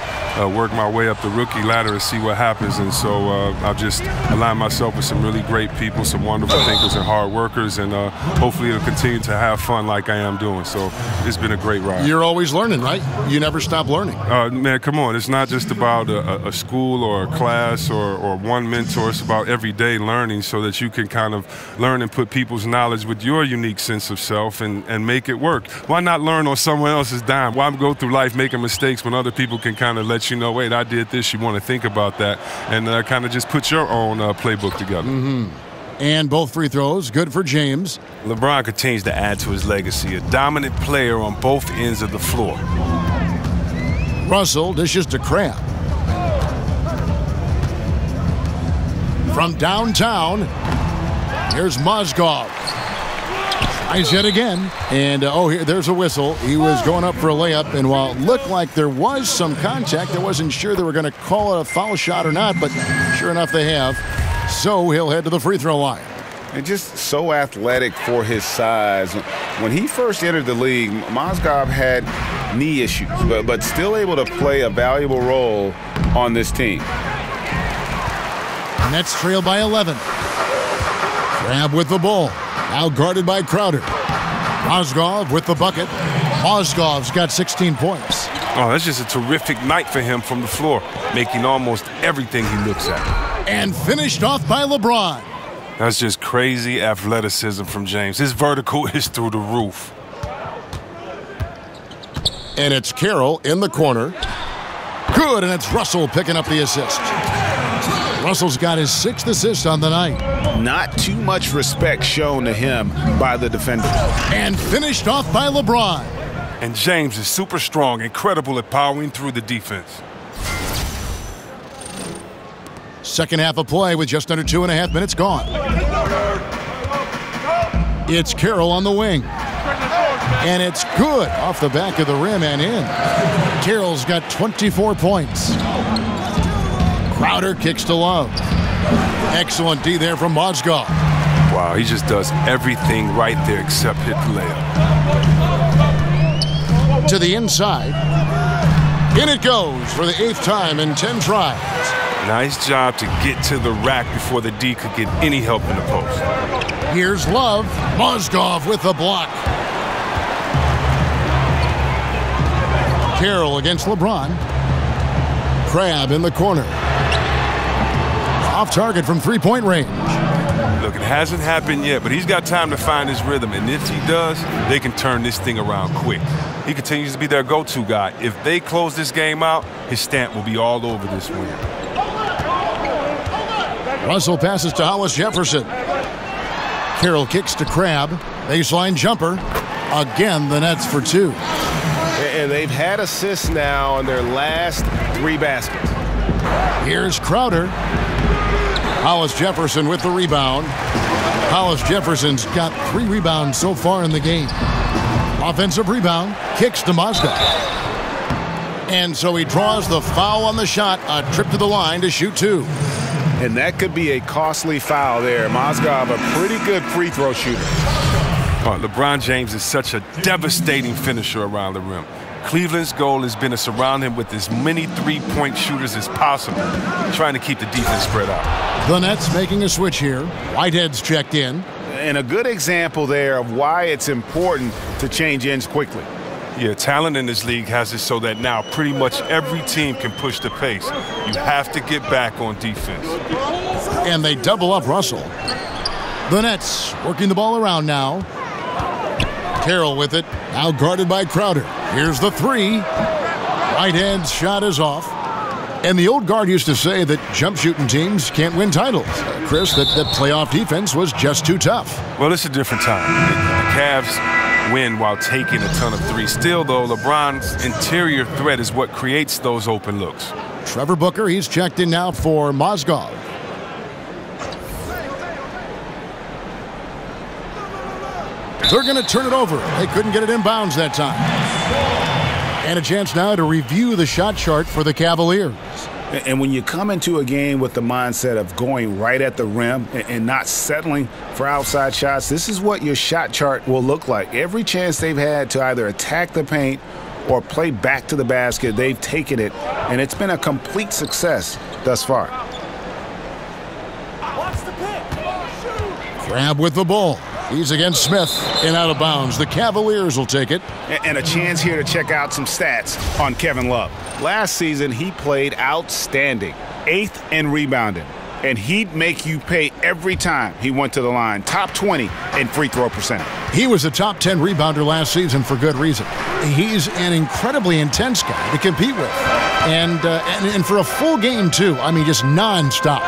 work my way up the rookie ladder and see what happens. And so I've just aligned myself with some really great people, some wonderful thinkers and hard workers, and hopefully it'll continue to have fun like I am doing. So it's been a great ride. You're always learning, right? You never stop learning. Man, come on. It's not just about a school or a class or one mentor. It's about everyday learning so that you can kind of learn and put people's knowledge with your unique sense of self and make it work. Why not learn on someone else's dime? Why go through life making mistakes when other people can kind of let you know, wait, I did this, you want to think about that, and kind of just put your own playbook together. Mm-hmm. And both free throws, good for James. LeBron continues to add to his legacy, a dominant player on both ends of the floor. Russell dishes to Crabbe. From downtown, here's Mozgov. Tries yet again. And, here, there's a whistle. He was going up for a layup, and while it looked like there was some contact, I wasn't sure they were going to call it a foul shot or not, but sure enough they have. So he'll head to the free throw line. And just so athletic for his size. When he first entered the league, Mozgov had knee issues, but still able to play a valuable role on this team. Nets trail by 11. Crabbe with the ball. Now guarded by Crowder. Mozgov with the bucket. Mozgov's got 16 points. Oh, that's just a terrific night for him from the floor, making almost everything he looks at. And finished off by LeBron. That's just crazy athleticism from James. His vertical is through the roof. And it's Carroll in the corner. Good, and it's Russell picking up the assist. Russell's got his 6th assist on the night. Not too much respect shown to him by the defender. And finished off by LeBron. And James is super strong, incredible at powering through the defense. Second half of play with just under 2.5 minutes gone. It's Carroll on the wing. And it's good off the back of the rim and in. Carroll's got 24 points. Crowder kicks to Love. Excellent D there from Mozgov. Wow, he just does everything right there except hit the layup. To the inside. In it goes for the 8th time in 10 tries. Nice job to get to the rack before the D could get any help in the post. Here's Love. Mozgov with the block. Carroll against LeBron. Crabbe in the corner. Off target from three-point range. Look, it hasn't happened yet, but he's got time to find his rhythm. And if he does, they can turn this thing around quick. He continues to be their go-to guy. If they close this game out, his stamp will be all over this win. Russell passes to Hollis Jefferson. Carroll kicks to Crabbe. Baseline jumper. Again, the Nets for 2. And they've had assists now on their last 3 baskets. Here's Crowder. Hollis Jefferson with the rebound. Hollis Jefferson's got 3 rebounds so far in the game. Offensive rebound. Kicks to Mozgov. And so he draws the foul on the shot. A trip to the line to shoot 2. And that could be a costly foul there. Mozgov, a pretty good free throw shooter. LeBron James is such a devastating finisher around the rim. Cleveland's goal has been to surround him with as many three-point shooters as possible, trying to keep the defense spread out. The Nets making a switch here. Whitehead's checked in. And a good example there of why it's important to change ends quickly. Yeah, talent in this league has it so that now pretty much every team can push the pace. You have to get back on defense. And they double up Russell. The Nets working the ball around now. Carroll with it, now guarded by Crowder. Here's the 3. Whitehead's shot is off. And the old guard used to say that jump shooting teams can't win titles. Chris, that playoff defense was just too tough. Well, it's a different time. The Cavs win while taking a ton of threes. Still, though, LeBron's interior threat is what creates those open looks. Trevor Booker, he's checked in now for Mozgov. They're going to turn it over. They couldn't get it inbounds that time. And a chance now to review the shot chart for the Cavaliers. And when you come into a game with the mindset of going right at the rim and not settling for outside shots, this is what your shot chart will look like. Every chance they've had to either attack the paint or play back to the basket, they've taken it, and it's been a complete success thus far. Crabbe with the ball. He's against Smith and out of bounds. The Cavaliers will take it. And a chance here to check out some stats on Kevin Love. Last season, he played outstanding, 8th in rebounding. And he'd make you pay every time he went to the line. Top 20 in free throw percentage. He was a top 10 rebounder last season for good reason. He's an incredibly intense guy to compete with. And for a full game, too. I mean, just nonstop.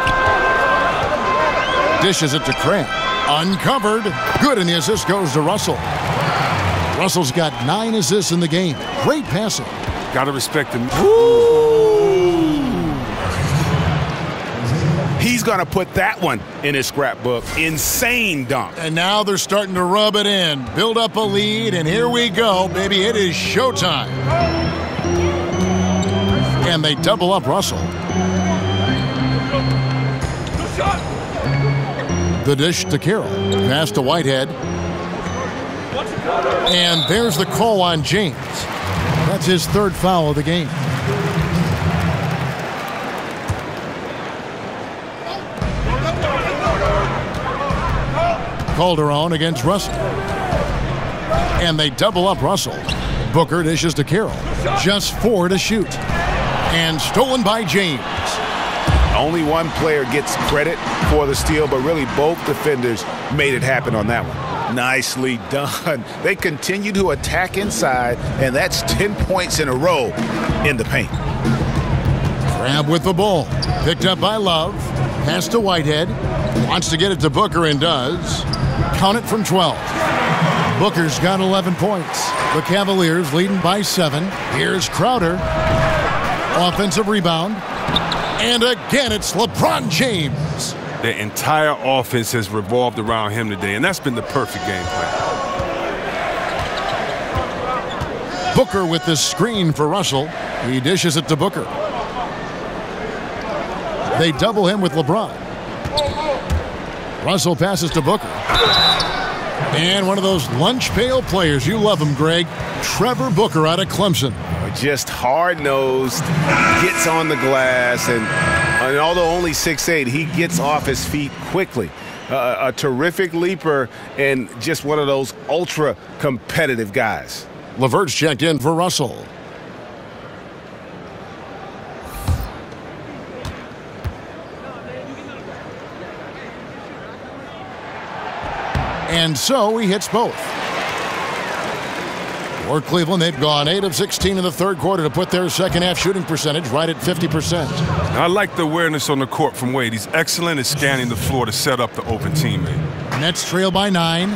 Dishes it to Crabbe. Uncovered. Good, and the assist goes to Russell. Russell's got 9 assists in the game. Great passing. Got to respect him. He's He's going to put that one in his scrapbook. Insane dunk. And now they're starting to rub it in, build up a lead, and here we go, baby. It is showtime. And they double up Russell. The dish to Carroll. Pass to Whitehead. And there's the call on James. That's his third foul of the game. Calderon against Russell. And they double up Russell. Booker dishes to Carroll. Just 4 to shoot. And stolen by James. Only one player gets credit for the steal, but really both defenders made it happen on that one. Nicely done. They continue to attack inside, and that's 10 points in a row in the paint. Crabbe with the ball. Picked up by Love. Pass to Whitehead. Wants to get it to Booker and does. Count it from 12. Booker's got 11 points. The Cavaliers leading by 7. Here's Crowder. Offensive rebound. And again, it's LeBron James. The entire offense has revolved around him today, and that's been the perfect game plan. Booker with the screen for Russell. He dishes it to Booker. They double him with LeBron. Russell passes to Booker. And one of those lunch pail players. You love him, Greg. Trevor Booker out of Clemson. Just hard-nosed, gets on the glass, and although only 6'8", he gets off his feet quickly. A terrific leaper and just one of those ultra-competitive guys. LeVert's checked in for Russell. And so he hits both. For Cleveland, they've gone 8 of 16 in the third quarter to put their second-half shooting percentage right at 50%. I like the awareness on the court from Wade. He's excellent at scanning the floor to set up the open teammate. Nets trail by 9.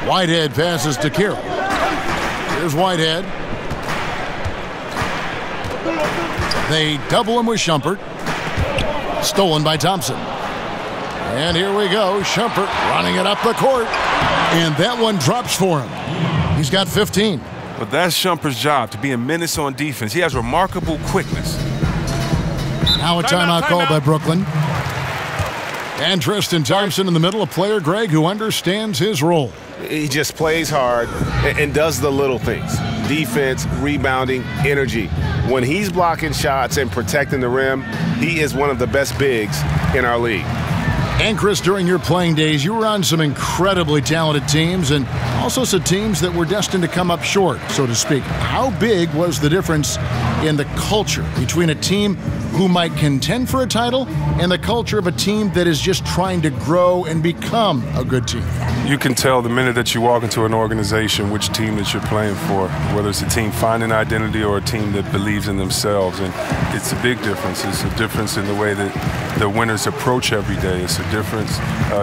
Whitehead passes to Carroll. Here's Whitehead. They double him with Shumpert. Stolen by Thompson. And here we go. Shumpert running it up the court. And that one drops for him. He's got 15. But that's Shumpert's job, to be a menace on defense. He has remarkable quickness. Now a timeout called by Brooklyn. And Tristan Thompson in the middle, a player, Greg, who understands his role. He just plays hard and does the little things. Defense, rebounding, energy. When he's blocking shots and protecting the rim, he is one of the best bigs in our league. And Chris, during your playing days, you were on some incredibly talented teams and also some teams that were destined to come up short, so to speak. How big was the difference in the culture between a team who might contend for a title and the culture of a team that is just trying to grow and become a good team? You can tell the minute that you walk into an organization which team that you're playing for, whether it's a team finding identity or a team that believes in themselves. And it's a big difference. It's a difference in the way that the winners approach every day. It's a difference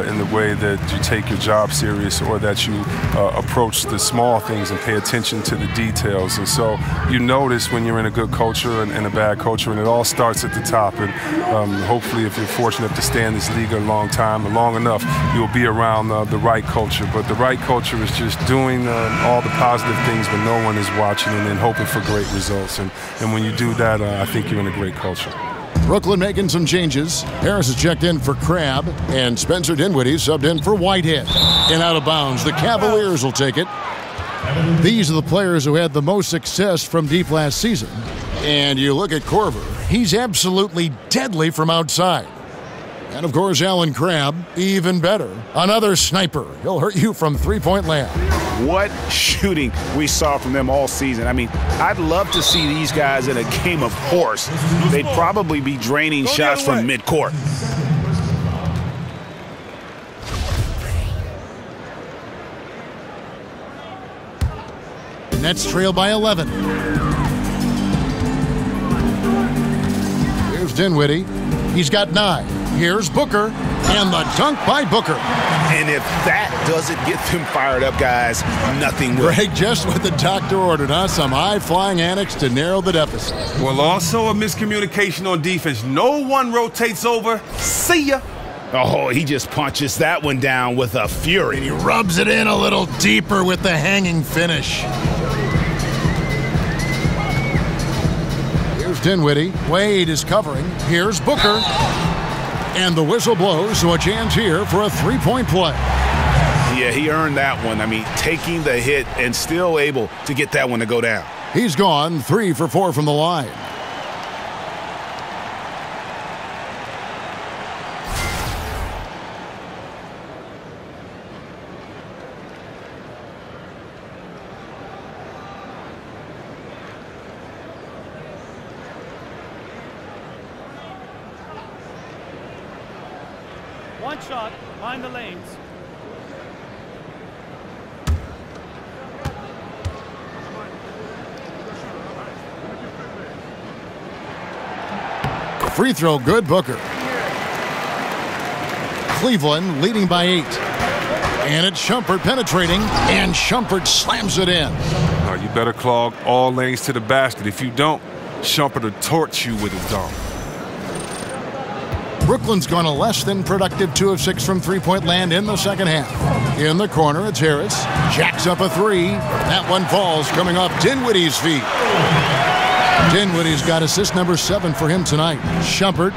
in the way that you take your job serious or that you approach the small things and pay attention to the details. And so you notice when you're in a good culture and a bad culture, and it all starts at the top. And hopefully, if you're fortunate enough to stay in this league a long time, long enough, you'll be around the right culture. But the right culture is just doing all the positive things when no one is watching and then hoping for great results. And when you do that, I think you're in a great culture. Brooklyn making some changes. Harris is checked in for Crabbe, and Spencer Dinwiddie subbed in for Whitehead. And out of bounds, the Cavaliers will take it. These are the players who had the most success from deep last season. And you look at Korver, he's absolutely deadly from outside. And, of course, Allen Crabbe, even better. Another sniper. He'll hurt you from three-point land. What shooting we saw from them all season. I mean, I'd love to see these guys in a game of horse. They'd probably be draining shots from midcourt. Nets trail by 11. Here's Dinwiddie. He's got 9. Here's Booker, and the dunk by Booker. And if that doesn't get them fired up, guys, nothing will. Greg, just what the doctor ordered, huh? Some high-flying antics to narrow the deficit. Well, also a miscommunication on defense. No one rotates over. See ya. Oh, he just punches that one down with a fury. And he rubs it in a little deeper with the hanging finish. Here's Dinwiddie. Wade is covering. Here's Booker. And the whistle blows, so a chance here for a three-point play. Yeah, he earned that one. I mean, taking the hit and still able to get that one to go down. He's gone 3 for 4 from the line. One shot, mind the lanes. Free throw, good, Booker. Cleveland leading by 8. And it's Shumpert penetrating, and Shumpert slams it in. Now you better clog all lanes to the basket. If you don't, Shumpert will torch you with his dunk. Brooklyn's gone a less than productive 2 of 6 from three-point land in the second half. In the corner, it's Harris. Jacks up a 3. That one falls, coming off Dinwiddie's feet. Dinwiddie's got assist number 7 for him tonight. Shumpert,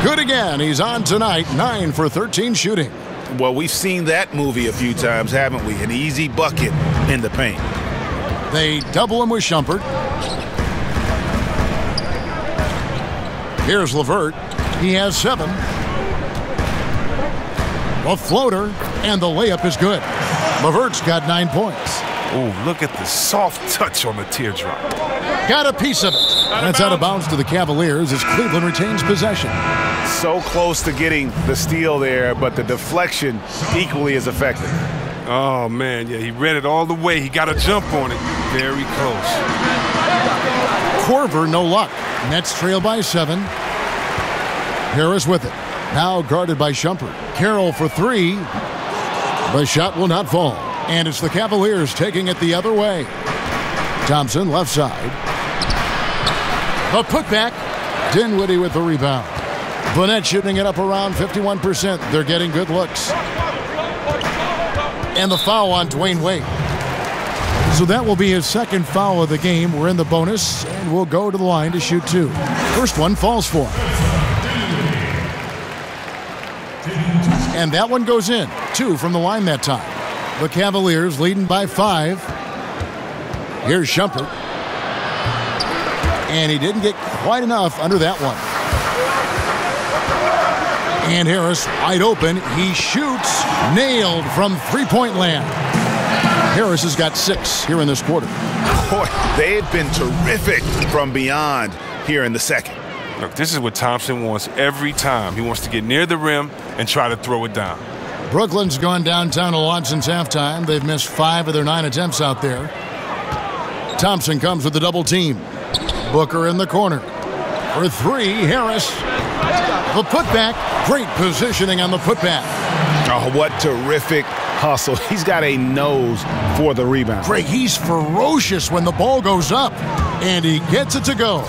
good again. He's on tonight, 9 for 13 shooting. Well, we've seen that movie a few times, haven't we? An easy bucket in the paint. They double him with Shumpert. Here's LeVert. He has 7. A floater, and the layup is good. LeVert's got 9 points. Oh, look at the soft touch on the teardrop. Got a piece of it. That's out of bounds to the Cavaliers as Cleveland retains possession. So close to getting the steal there, but the deflection equally as effective. Oh, man, yeah, he read it all the way. He got a jump on it. Very close. Korver, no luck. Nets trail by 7. Harris with it. Now guarded by Shumpert. Carroll for 3. The shot will not fall. And it's the Cavaliers taking it the other way. Thompson, left side. A putback. Dinwiddie with the rebound. Burnett shooting it up around 51%. They're getting good looks. And the foul on Dwayne Wade. So that will be his second foul of the game. We're in the bonus, and we'll go to the line to shoot 2. First one falls for him. And that one goes in. 2 from the line that time. The Cavaliers leading by 5. Here's Shumpert. And he didn't get quite enough under that one. And Harris wide open. He shoots. Nailed from three-point land. Harris has got 6 here in this quarter. Boy, they've been terrific from beyond here in the second. Look, this is what Thompson wants every time. He wants to get near the rim and try to throw it down. Brooklyn's gone downtown a lot since halftime. They've missed 5 of their 9 attempts out there. Thompson comes with the double team. Booker in the corner. For 3, Harris. The putback. Great positioning on the putback. Oh, what terrific hustle. He's got a nose for the rebound. Greg, he's ferocious when the ball goes up. And he gets it to go.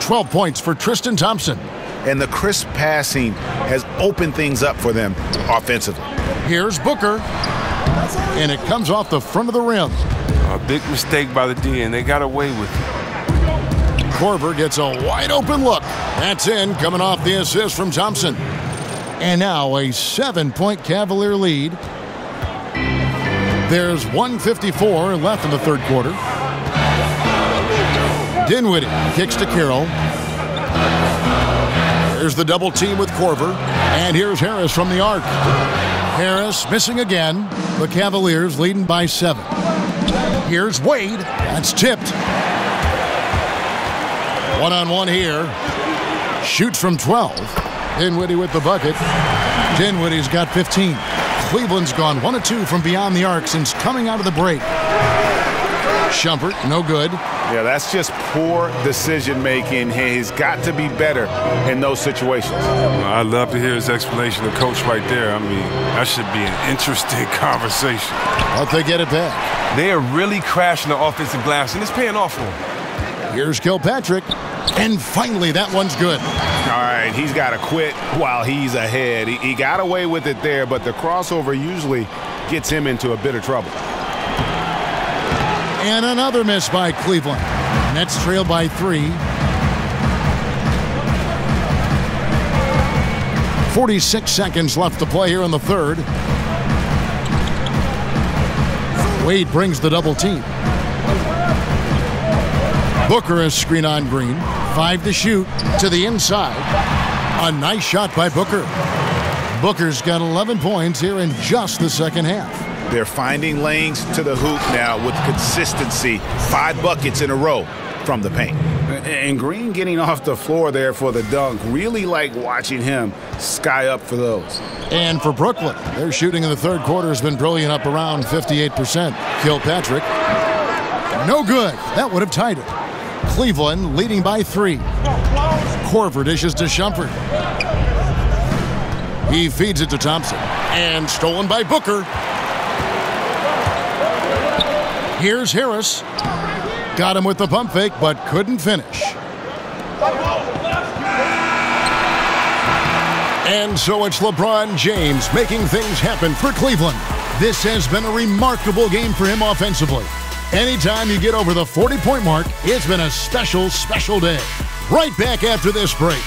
12 points for Tristan Thompson. And the crisp passing has opened things up for them offensively. Here's Booker. And it comes off the front of the rim. A big mistake by the D, and they got away with it. Korver gets a wide open look. That's in, coming off the assist from Thompson. And now a 7-point Cavalier lead. There's 1:54 left in the third quarter. Dinwiddie kicks to Carroll. There's the double team with Korver. And here's Harris from the arc. Harris missing again. The Cavaliers leading by 7. Here's Wade. That's tipped. One-on-one here. Shoots from 12. Dinwiddie with the bucket. Dinwiddie's got 15. Cleveland's gone 1 of 2 from beyond the arc since coming out of the break. Shumpert, no good. Yeah, that's just poor decision-making. He's got to be better in those situations. Well, I'd love to hear his explanation of coach right there. I mean, that should be an interesting conversation. But they get it back. They are really crashing the offensive glass, and it's paying off for them. Here's Kilpatrick. And finally, that one's good. All right, he's got to quit while he's ahead. He got away with it there, but the crossover usually gets him into a bit of trouble. And another miss by Cleveland. Nets trail by 3. 46 seconds left to play here in the third. Wade brings the double team. Booker is screen on Green. 5 to shoot to the inside. A nice shot by Booker. Booker's got 11 points here in just the second half. They're finding lanes to the hoop now with consistency. 5 buckets in a row from the paint. And Green getting off the floor there for the dunk. Really like watching him sky up for those. And for Brooklyn, their shooting in the third quarter has been brilliant, up around 58%. Kilpatrick. No good. That would have tied it. Cleveland leading by 3. Korver dishes to Shumpert. He feeds it to Thompson. And stolen by Booker. Here's Harris. Got him with the pump fake, but couldn't finish. And so it's LeBron James making things happen for Cleveland. This has been a remarkable game for him offensively. Anytime you get over the 40-point mark, it's been a special, special day. Right back after this break.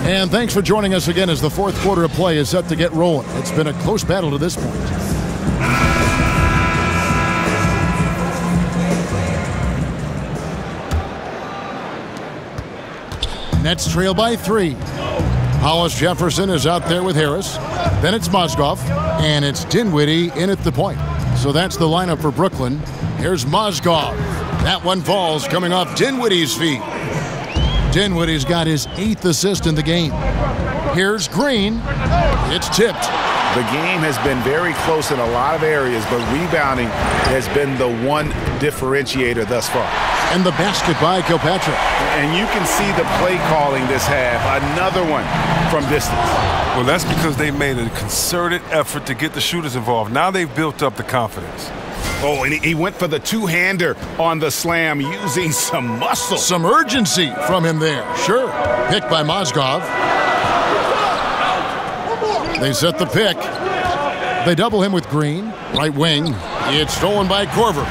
And thanks for joining us again as the fourth quarter of play is set to get rolling. It's been a close battle to this point. Nets trail by 3. Hollis Jefferson is out there with Harris. Then it's Mozgov, and it's Dinwiddie in at the point. So that's the lineup for Brooklyn. Here's Mozgov. That one falls coming off Dinwiddie's feet. Dinwiddie's got his 8th assist in the game. Here's Green. It's tipped. The game has been very close in a lot of areas, but rebounding has been the one differentiator thus far. And the basket by Kilpatrick. And you can see the play calling this half. Another one from distance. Well, that's because they made a concerted effort to get the shooters involved. Now they've built up the confidence. Oh, and he went for the two-hander on the slam using some muscle. Some urgency from him there. Sure. Picked by Mozgov. They set the pick. They double him with Green. Right wing. It's stolen by Korver.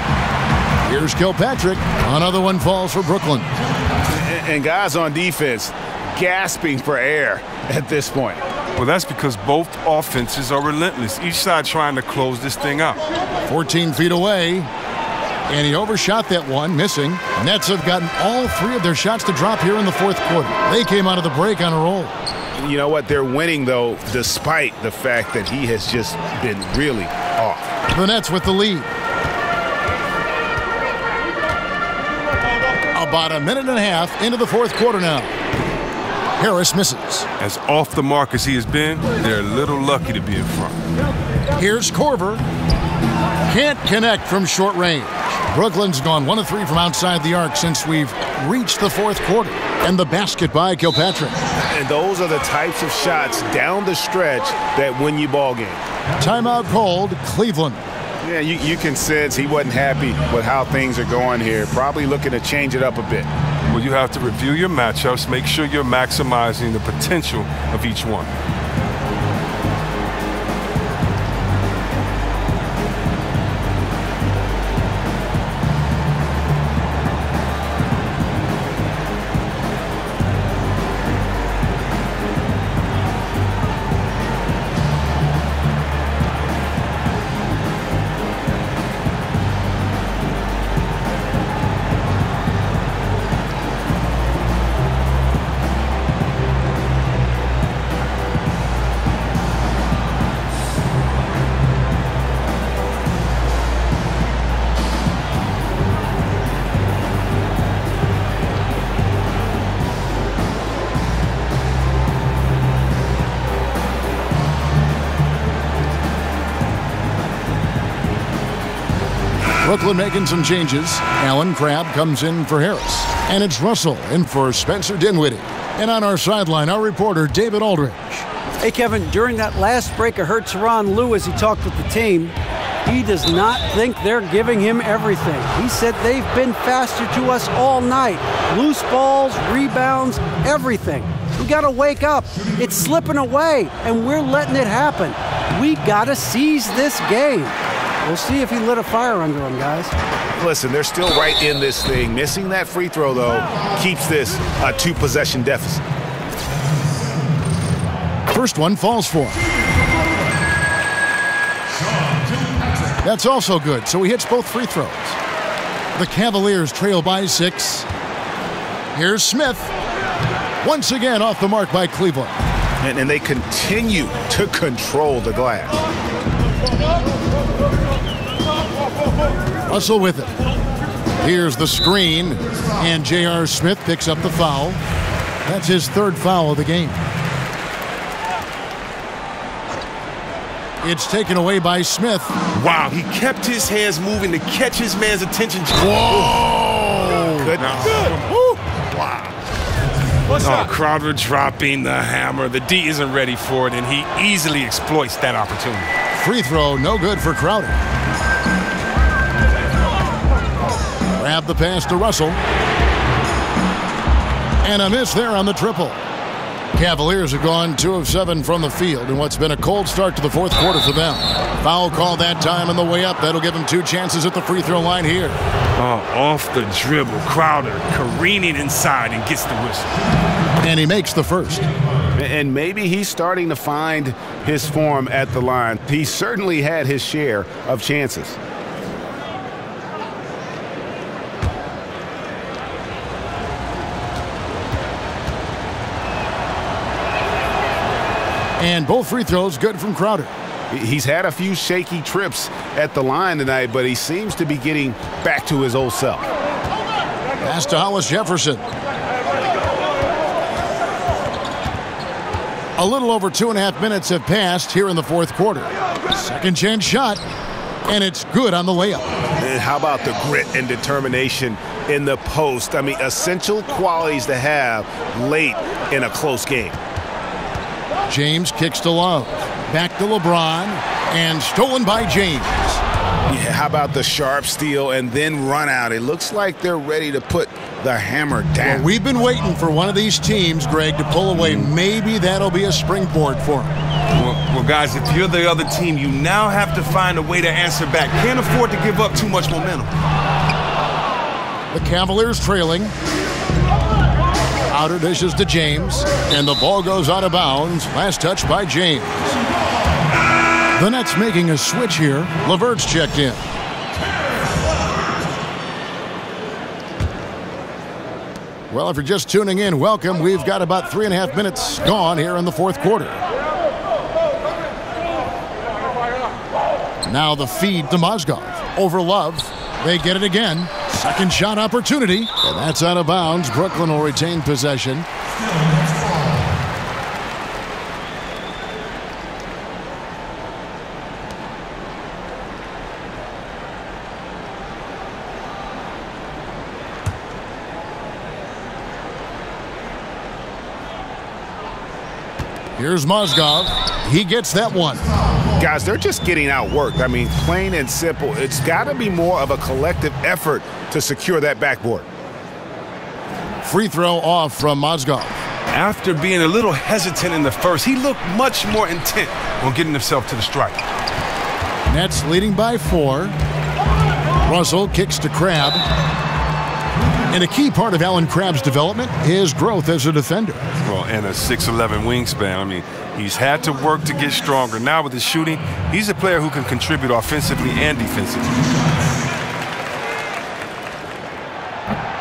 Here's Kilpatrick. Another one falls for Brooklyn. And guys on defense gasping for air at this point. Well, that's because both offenses are relentless. Each side trying to close this thing out. 14 feet away. And he overshot that one, missing. Nets have gotten all 3 of their shots to drop here in the fourth quarter. They came out of the break on a roll. You know what? They're winning, though, despite the fact that he has just been really off. The Nets with the lead. About a minute and a half into the fourth quarter now. Harris misses. As off the mark as he has been, they're a little lucky to be in front. Here's Korver. Can't connect from short range. Brooklyn's gone 1 of 3 from outside the arc since we've reached the fourth quarter. And the basket by Kilpatrick. And those are the types of shots down the stretch that win you ball game. Timeout called, Cleveland. Yeah, you can sense he wasn't happy with how things are going here. Probably looking to change it up a bit. Well, you have to review your matchups, make sure you're maximizing the potential of each one. Brooklyn making some changes. Allen Crabbe comes in for Harris. And it's Russell in for Spencer Dinwiddie. And on our sideline, our reporter, David Aldridge. Hey, Kevin, during that last break, I heard Tyronn Lue as he talked with the team. He does not think they're giving him everything. He said they've been faster to us all night. Loose balls, rebounds, everything. We got to wake up. It's slipping away, and we're letting it happen. We got to seize this game. We'll see if he lit a fire under him, guys. Listen, they're still right in this thing. Missing that free throw, though, keeps this a 2-possession deficit. First one falls for him. That's also good, so he hits both free throws. The Cavaliers trail by 6. Here's Smith. Once again off the mark by Cleveland. And they continue to control the glass. Russell with it. Here's the screen, and J.R. Smith picks up the foul. That's his 3rd foul of the game. It's taken away by Smith. Wow, he kept his hands moving to catch his man's attention. Whoa! Good. Wow. Crowder dropping the hammer. The D isn't ready for it, and he easily exploits that opportunity. Free throw, no good for Crowder. Grab the pass to Russell. And a miss there on the triple. Cavaliers have gone 2 of 7 from the field in what's been a cold start to the 4th quarter for them. Foul call that time on the way up. That'll give them 2 chances at the free throw line here. Off the dribble, Crowder careening inside and gets the whistle. And he makes the first. And maybe he's starting to find his form at the line. He certainly had his share of chances. And both free throws good from Crowder. He's had a few shaky trips at the line tonight, but he seems to be getting back to his old self. Pass to Hollis Jefferson. A little over 2.5 minutes have passed here in the 4th quarter. Second chance shot, and it's good on the layup. And how about the grit and determination in the post? I mean, essential qualities to have late in a close game. James kicks to Love. Back to LeBron. And stolen by James. Yeah, how about the sharp steal and then run out? It looks like they're ready to put the hammer down. Well, we've been waiting for one of these teams, Greg, to pull away. Maybe that'll be a springboard for them. Well, guys, if you're the other team, you now have to find a way to answer back. Can't afford to give up too much momentum. The Cavaliers trailing. Outer dishes to James, and the ball goes out of bounds. Last touch by James. The Nets making a switch here. LeVert's checked in. Well, if you're just tuning in, welcome. We've got about 3.5 minutes gone here in the 4th quarter. Now the feed to Mozgov. Over Love. They get it again. Second shot opportunity, and that's out of bounds. Brooklyn will retain possession. Here's Mozgov. He gets that one. Guys, they're just getting outworked. I mean, plain and simple. It's got to be more of a collective effort to secure that backboard. Free throw off from Mozgov. After being a little hesitant in the first, he looked much more intent on getting himself to the strike. Nets leading by 4. Russell kicks to Crabbe. And a key part of Allen Crabbe's development is growth as a defender. Well, and a 6'11" wingspan. I mean, he's had to work to get stronger. Now with his shooting, he's a player who can contribute offensively and defensively.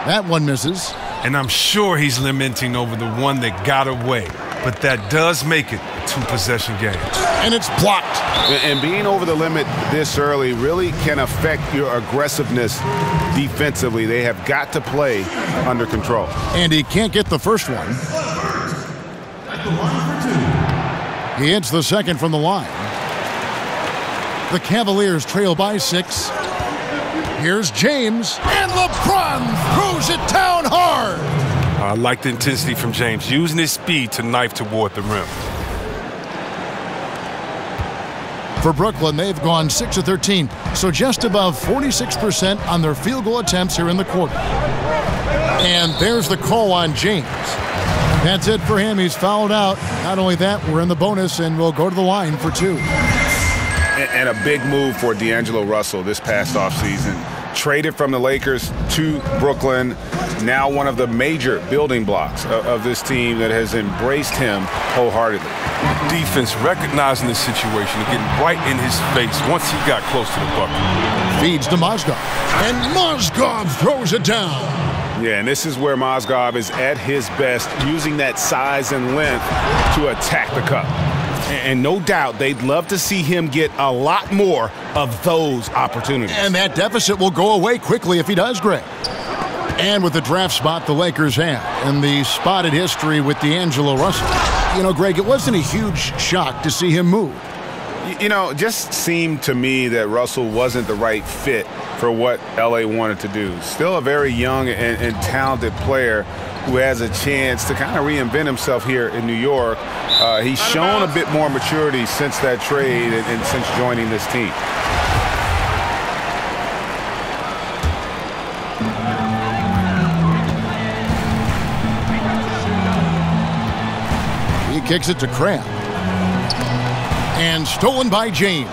That one misses. And I'm sure he's lamenting over the one that got away. But that does make it a 2-possession game. And it's blocked. And being over the limit this early really can affect your aggressiveness defensively. They have got to play under control. And he can't get the first one. He hits the second from the line. The Cavaliers trail by 6. Here's James, and LeBron throws it down hard. I like the intensity from James, using his speed to knife toward the rim. For Brooklyn, they've gone 6 of 13, so just above 46% on their field goal attempts here in the quarter. And there's the call on James. That's it for him. He's fouled out. Not only that, we're in the bonus, and we'll go to the line for 2. And a big move for D'Angelo Russell this past offseason. Traded from the Lakers to Brooklyn. Now one of the major building blocks of this team that has embraced him wholeheartedly. Defense recognizing the situation and getting right in his face once he got close to the bucket. Feeds to Mozgov. And Mozgov throws it down. Yeah, and this is where Mozgov is at his best, using that size and length to attack the cup. And no doubt they'd love to see him get a lot more of those opportunities. And that deficit will go away quickly if he does, Greg. And with the draft spot the Lakers have and the spotted history with D'Angelo Russell, you know, Greg, it wasn't a huge shock to see him move. You know, it just seemed to me that Russell wasn't the right fit for what L.A. wanted to do. Still a very young and talented player who has a chance to kind of reinvent himself here in New York. He's shown a bit more maturity since that trade and since joining this team. He kicks it to Crabbe. And stolen by James.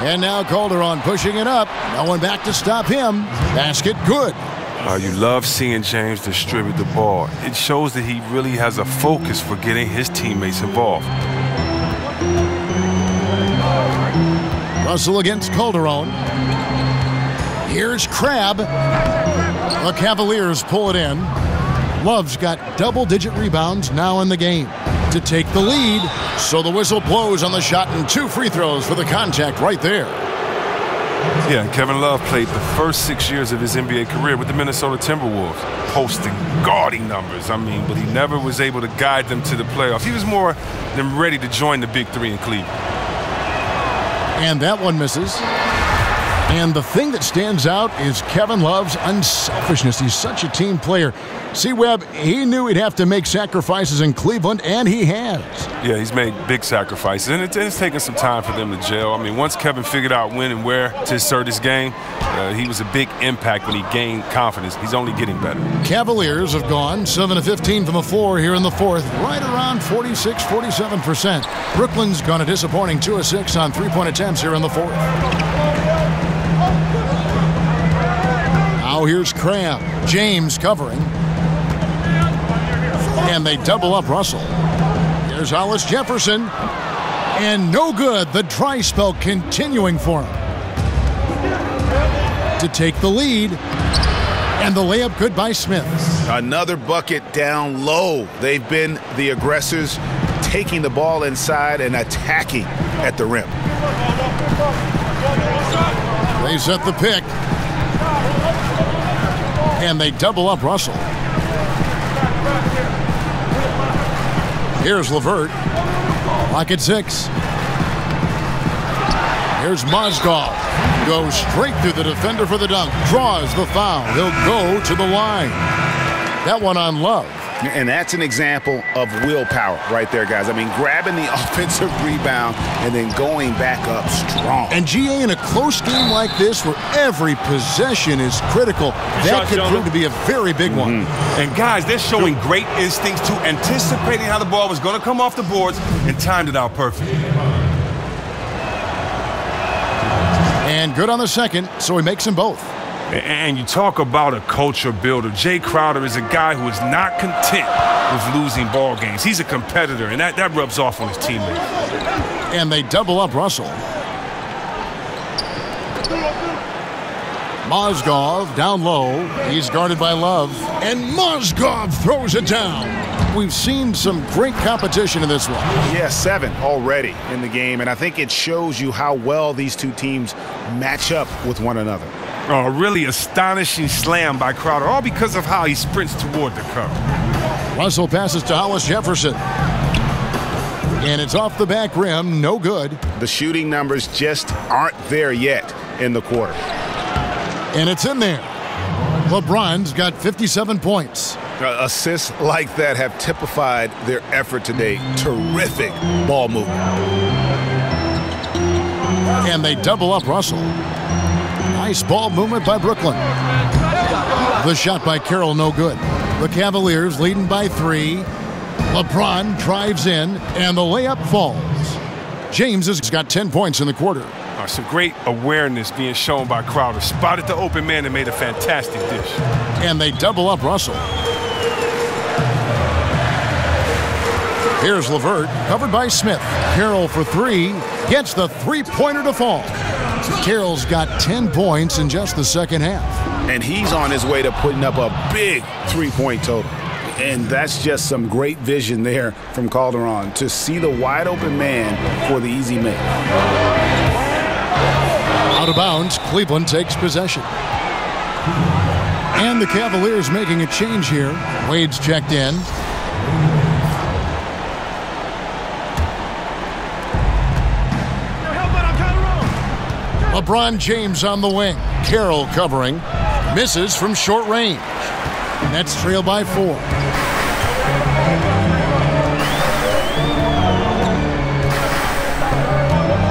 And now Calderon pushing it up. No one back to stop him. Basket good. You love seeing James distribute the ball. It shows that he really has a focus for getting his teammates involved. Russell against Calderon. Here's Crabbe. The Cavaliers pull it in. Love's got double-digit rebounds now in the game to take the lead. So the whistle blows on the shot and 2 free throws for the contact right there. Yeah, Kevin Love played the first 6 years of his NBA career with the Minnesota Timberwolves, posting guarding numbers. But he never was able to guide them to the playoffs. He was more than ready to join the Big Three in Cleveland. And that one misses. And the thing that stands out is Kevin Love's unselfishness. He's such a team player. See, Webb, he knew he'd have to make sacrifices in Cleveland, and he has. Yeah, he's made big sacrifices, and it's taken some time for them to gel. Once Kevin figured out when and where to assert his game, he was a big impact when he gained confidence. He's only getting better. Cavaliers have gone 7 of 15 from the floor here in the fourth, right around 46-47%. Brooklyn's gone a disappointing 2 of 6 on three-point attempts here in the fourth. Now here's Crabbe. James covering. And they double up Russell. Here's Hollis Jefferson. And no good. The dry spell continuing for him. To take the lead. And the layup good by Smith. Another bucket down low. They've been the aggressors, taking the ball inside and attacking at the rim. They set the pick. And they double up Russell. Here's LeVert. Lock at 6. Here's Mozgov. Goes straight through the defender for the dunk. Draws the foul. He'll go to the line. That one on Love. And that's an example of willpower right there, guys. Grabbing the offensive rebound and then going back up strong. And GA, in a close game like this where every possession is critical, that could prove to be a very big one. And guys, they're showing great instincts to anticipating how the ball was going to come off the boards and timed it out perfectly. And good on the second, so he makes them both. And you talk about a culture builder. Jay Crowder is a guy who is not content with losing ball games. He's a competitor, and that rubs off on his teammates. And they double up Russell. Mozgov down low. He's guarded by Love. And Mozgov throws it down. We've seen some great competition in this one. Yeah, 7 already in the game, and I think it shows you how well these two teams match up with one another. A really astonishing slam by Crowder, all because of how he sprints toward the cup. Russell passes to Hollis Jefferson. And it's off the back rim, no good. The shooting numbers just aren't there yet in the quarter. And it's in there. LeBron's got 57 points. Assists like that have typified their effort today. Terrific ball movement. And they double up Russell. Nice ball movement by Brooklyn. The shot by Carroll, no good. The Cavaliers leading by 3. LeBron drives in, and the layup falls. James has got 10 points in the quarter. Some great awareness being shown by Crowder. Spotted the open man and made a fantastic dish. And they double up Russell. Here's LeVert, covered by Smith. Carroll for 3, gets the three-pointer to fall. Carroll's got 10 points in just the second half. And he's on his way to putting up a big three-point total. And that's just some great vision there from Calderon to see the wide-open man for the easy make. Out of bounds, Cleveland takes possession. And the Cavaliers making a change here. Wade's checked in. LeBron James on the wing. Carroll covering. Misses from short range. Nets trail by 4.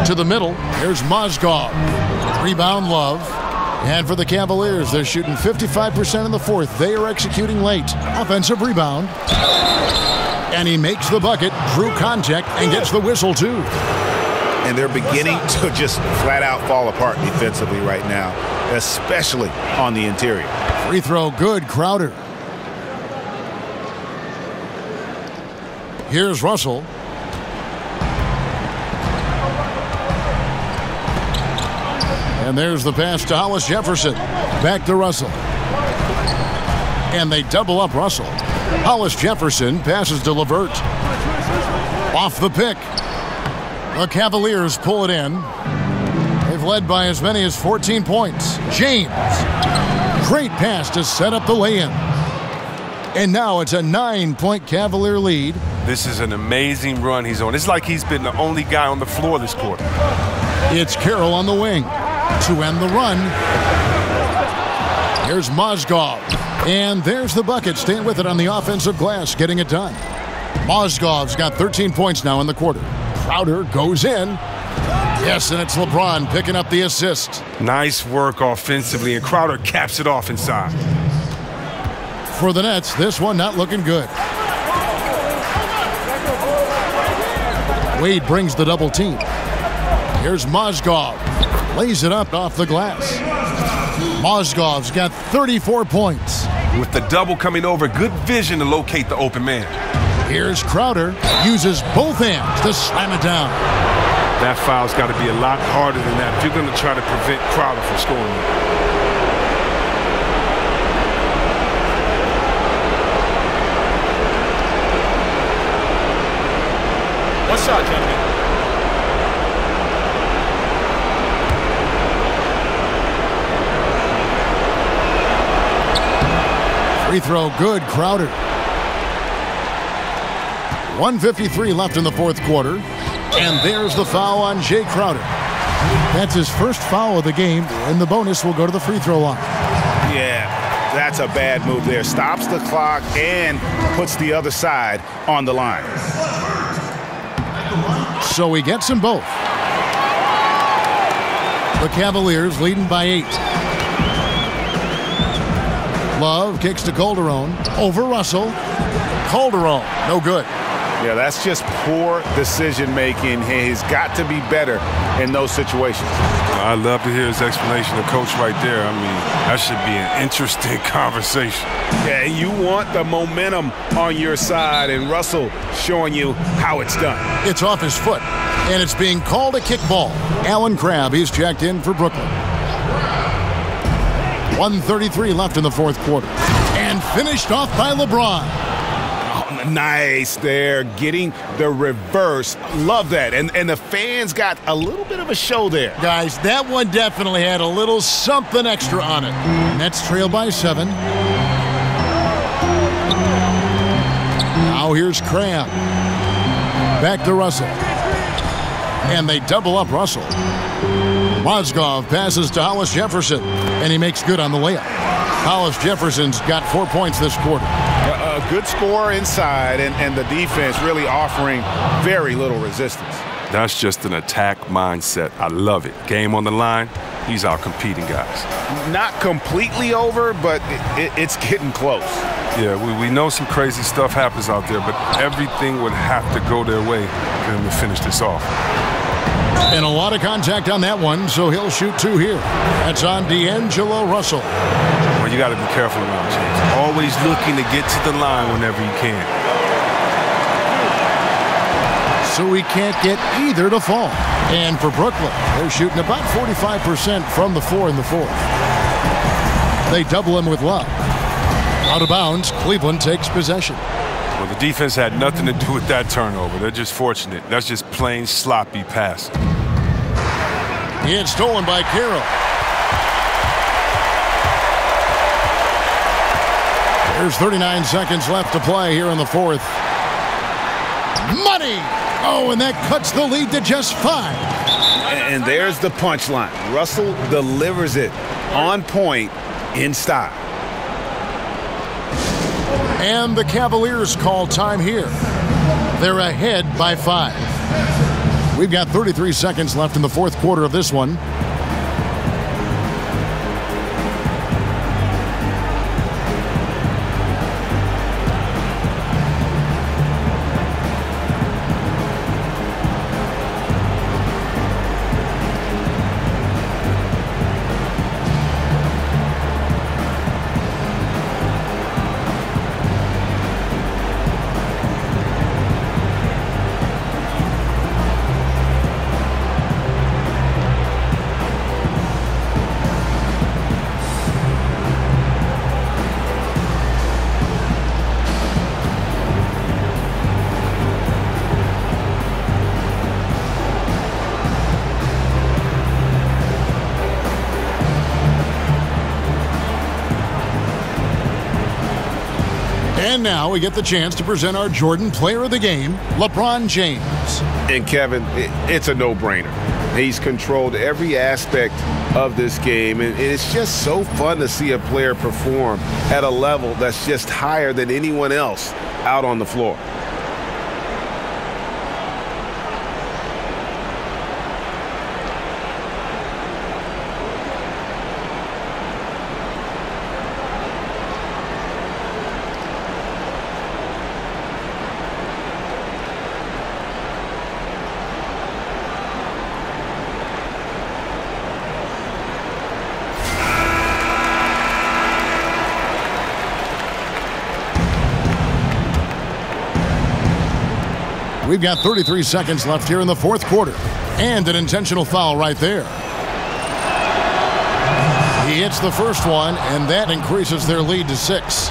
To the middle, here's Mozgov. Rebound, Love. And for the Cavaliers, they're shooting 55% in the fourth. They are executing late. Offensive rebound. And he makes the bucket, drew contact, and gets the whistle, too. And they're beginning to just flat out fall apart defensively right now, especially on the interior. Free throw good, Crowder. Here's Russell. And there's the pass to Hollis Jefferson. Back to Russell. And they double up Russell. Hollis Jefferson passes to LeVert. Off the pick. The Cavaliers pull it in. They've led by as many as 14 points. James. Great pass to set up the lay-in. And now it's a 9-point Cavalier lead. This is an amazing run he's on. It's like he's been the only guy on the floor this quarter. It's Carroll on the wing to end the run. Here's Mozgov. And there's the bucket. Staying with it on the offensive glass, getting it done. Mozgov's got 13 points now in the quarter. Crowder goes in. Yes, and it's LeBron picking up the assist. Nice work offensively, and Crowder caps it off inside. For the Nets, this one not looking good. Wade brings the double team. Here's Mozgov. Lays it up off the glass. Mozgov's got 34 points. With the double coming over, good vision to locate the open man. Here's Crowder. Uses both hands to slam it down. That foul's got to be a lot harder than that if you're going to try to prevent Crowder from scoring. One shot, gentlemen. Free throw good, Crowder. 1:53 left in the fourth quarter. And there's the foul on Jay Crowder. That's his first foul of the game, and the bonus will go to the free throw line. Yeah, that's a bad move there. Stops the clock and puts the other side on the line. So he gets them both. The Cavaliers leading by 8. Love kicks to Calderon. Over Russell. Calderon, no good. Yeah, that's just poor decision-making. He's got to be better in those situations. I love to hear his explanation of Coach right there. I mean, that should be an interesting conversation. Yeah, you want the momentum on your side, and Russell showing you how it's done. It's off his foot, and it's being called a kickball. Allen Crabbe, he's checked in for Brooklyn. 1:33 left in the fourth quarter. And finished off by LeBron. Nice there, getting the reverse. Love that. And the fans got a little bit of a show there. Guys, that one definitely had a little something extra on it. Nets trail by 7. Now here's Crabbe. Back to Russell. And they double up Russell. Mozgov passes to Hollis Jefferson, and he makes good on the layup. Hollis Jefferson's got 4 points this quarter. A good score inside, and the defense really offering very little resistance. That's just an attack mindset. I love it. Game on the line, he's out competing guys. Not completely over, but it's getting close. Yeah, we know some crazy stuff happens out there, but everything would have to go their way for him to finish this off. And a lot of contact on that one, so he'll shoot 2 here. That's on D'Angelo Russell. Well, you got to be careful around James. Always looking to get to the line whenever you can. So he can't get either to fall. And for Brooklyn, they're shooting about 45% from the floor in the fourth. They double him with Love. Out of bounds, Cleveland takes possession. Well, the defense had nothing to do with that turnover. They're just fortunate. That's just plain sloppy pass. It's stolen by Carroll. There's 39 seconds left to play here in the fourth. Money! Oh, and that cuts the lead to just 5. And there's the punchline. Russell delivers it on point in style. And the Cavaliers call time here. They're ahead by 5. We've got 33 seconds left in the fourth quarter of this one. And now we get the chance to present our Jordan Player of the Game, LeBron James. And Kevin, it's a no-brainer. He's controlled every aspect of this game, and it's just so fun to see a player perform at a level that's just higher than anyone else out on the floor. We've got 33 seconds left here in the fourth quarter. And an intentional foul right there. He hits the first one, and that increases their lead to 6.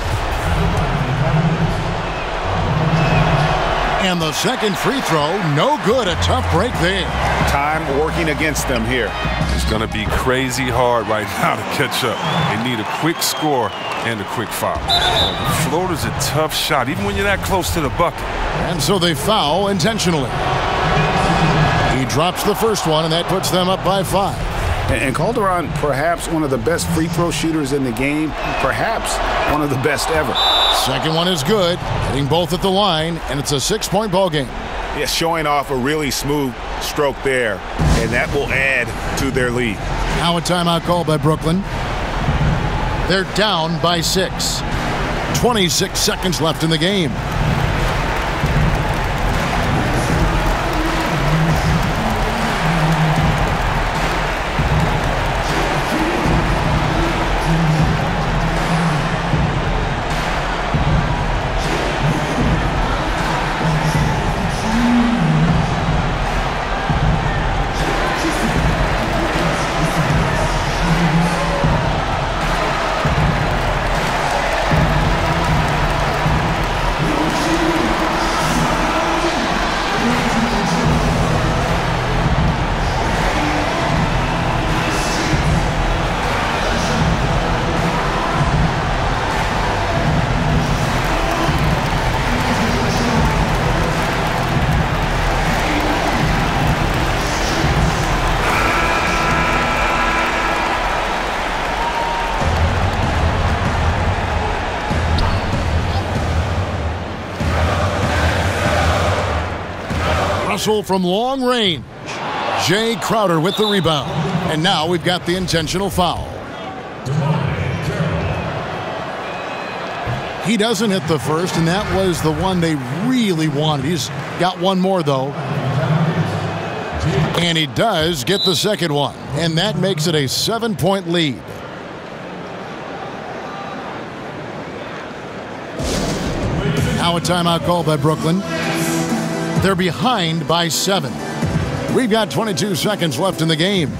And the second free throw, no good. A tough break there. Time working against them here. It's going to be crazy hard right now to catch up. They need a quick score and a quick foul. The floater's a tough shot, even when you're that close to the bucket. And so they foul intentionally. He drops the first one, and that puts them up by 5. And Calderon, perhaps one of the best free throw shooters in the game, perhaps one of the best ever. Second one is good, hitting both at the line, and it's a 6-point ball game. Yeah, showing off a really smooth stroke there, and that will add to their lead. Now a timeout called by Brooklyn. They're down by 6. 26 seconds left in the game. Russell from long range. Jay Crowder with the rebound. And now we've got the intentional foul. He doesn't hit the first, and that was the one they really wanted. He's got one more, though. And he does get the second one. And that makes it a 7-point lead. Now a timeout called by Brooklyn. They're behind by 7. We've got 22 seconds left in the game.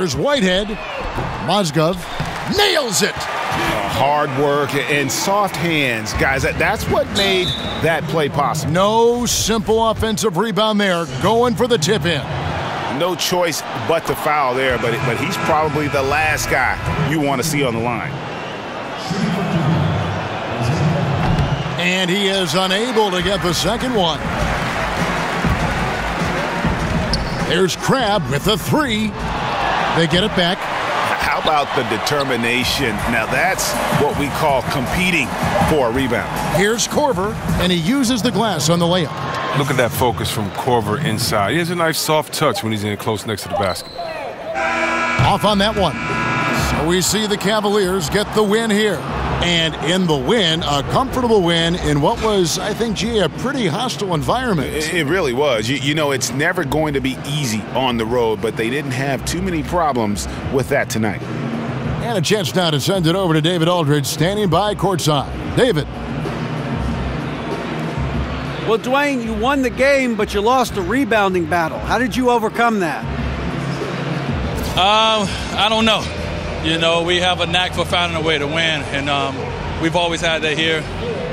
Here's Whitehead. Mozgov nails it. Hard work and soft hands, guys. That's what made that play possible. No simple offensive rebound there. Going for the tip-in. No choice but to foul there, but he's probably the last guy you want to see on the line. And he is unable to get the second one. There's Crabbe with the 3. They get it back. How about the determination? Now that's what we call competing for a rebound. Here's Korver, and he uses the glass on the layup. Look at that focus from Korver inside. He has a nice soft touch when he's in close next to the basket. Off on that one. So we see the Cavaliers get the win here. And in the win, a comfortable win in what was, I think, G, a pretty hostile environment. It really was. You know, it's never going to be easy on the road, but they didn't have too many problems with that tonight. And a chance now to send it over to David Aldridge, standing by courtside. David. Well, Dwayne, you won the game, but you lost the rebounding battle. How did you overcome that? I don't know. You know, we have a knack for finding a way to win, and we've always had that here.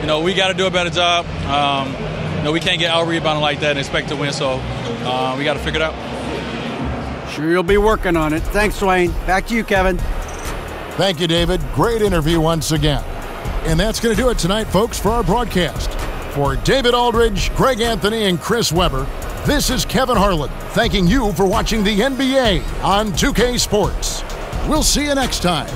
You know, we got to do a better job. You know, we can't get out-rebounded like that and expect to win, so we got to figure it out. Sure, you'll be working on it. Thanks, Dwayne. Back to you, Kevin. Thank you, David. Great interview once again. And that's going to do it tonight, folks, for our broadcast. For David Aldridge, Greg Anthony, and Chris Webber, this is Kevin Harlan thanking you for watching the NBA on 2K Sports. We'll see you next time.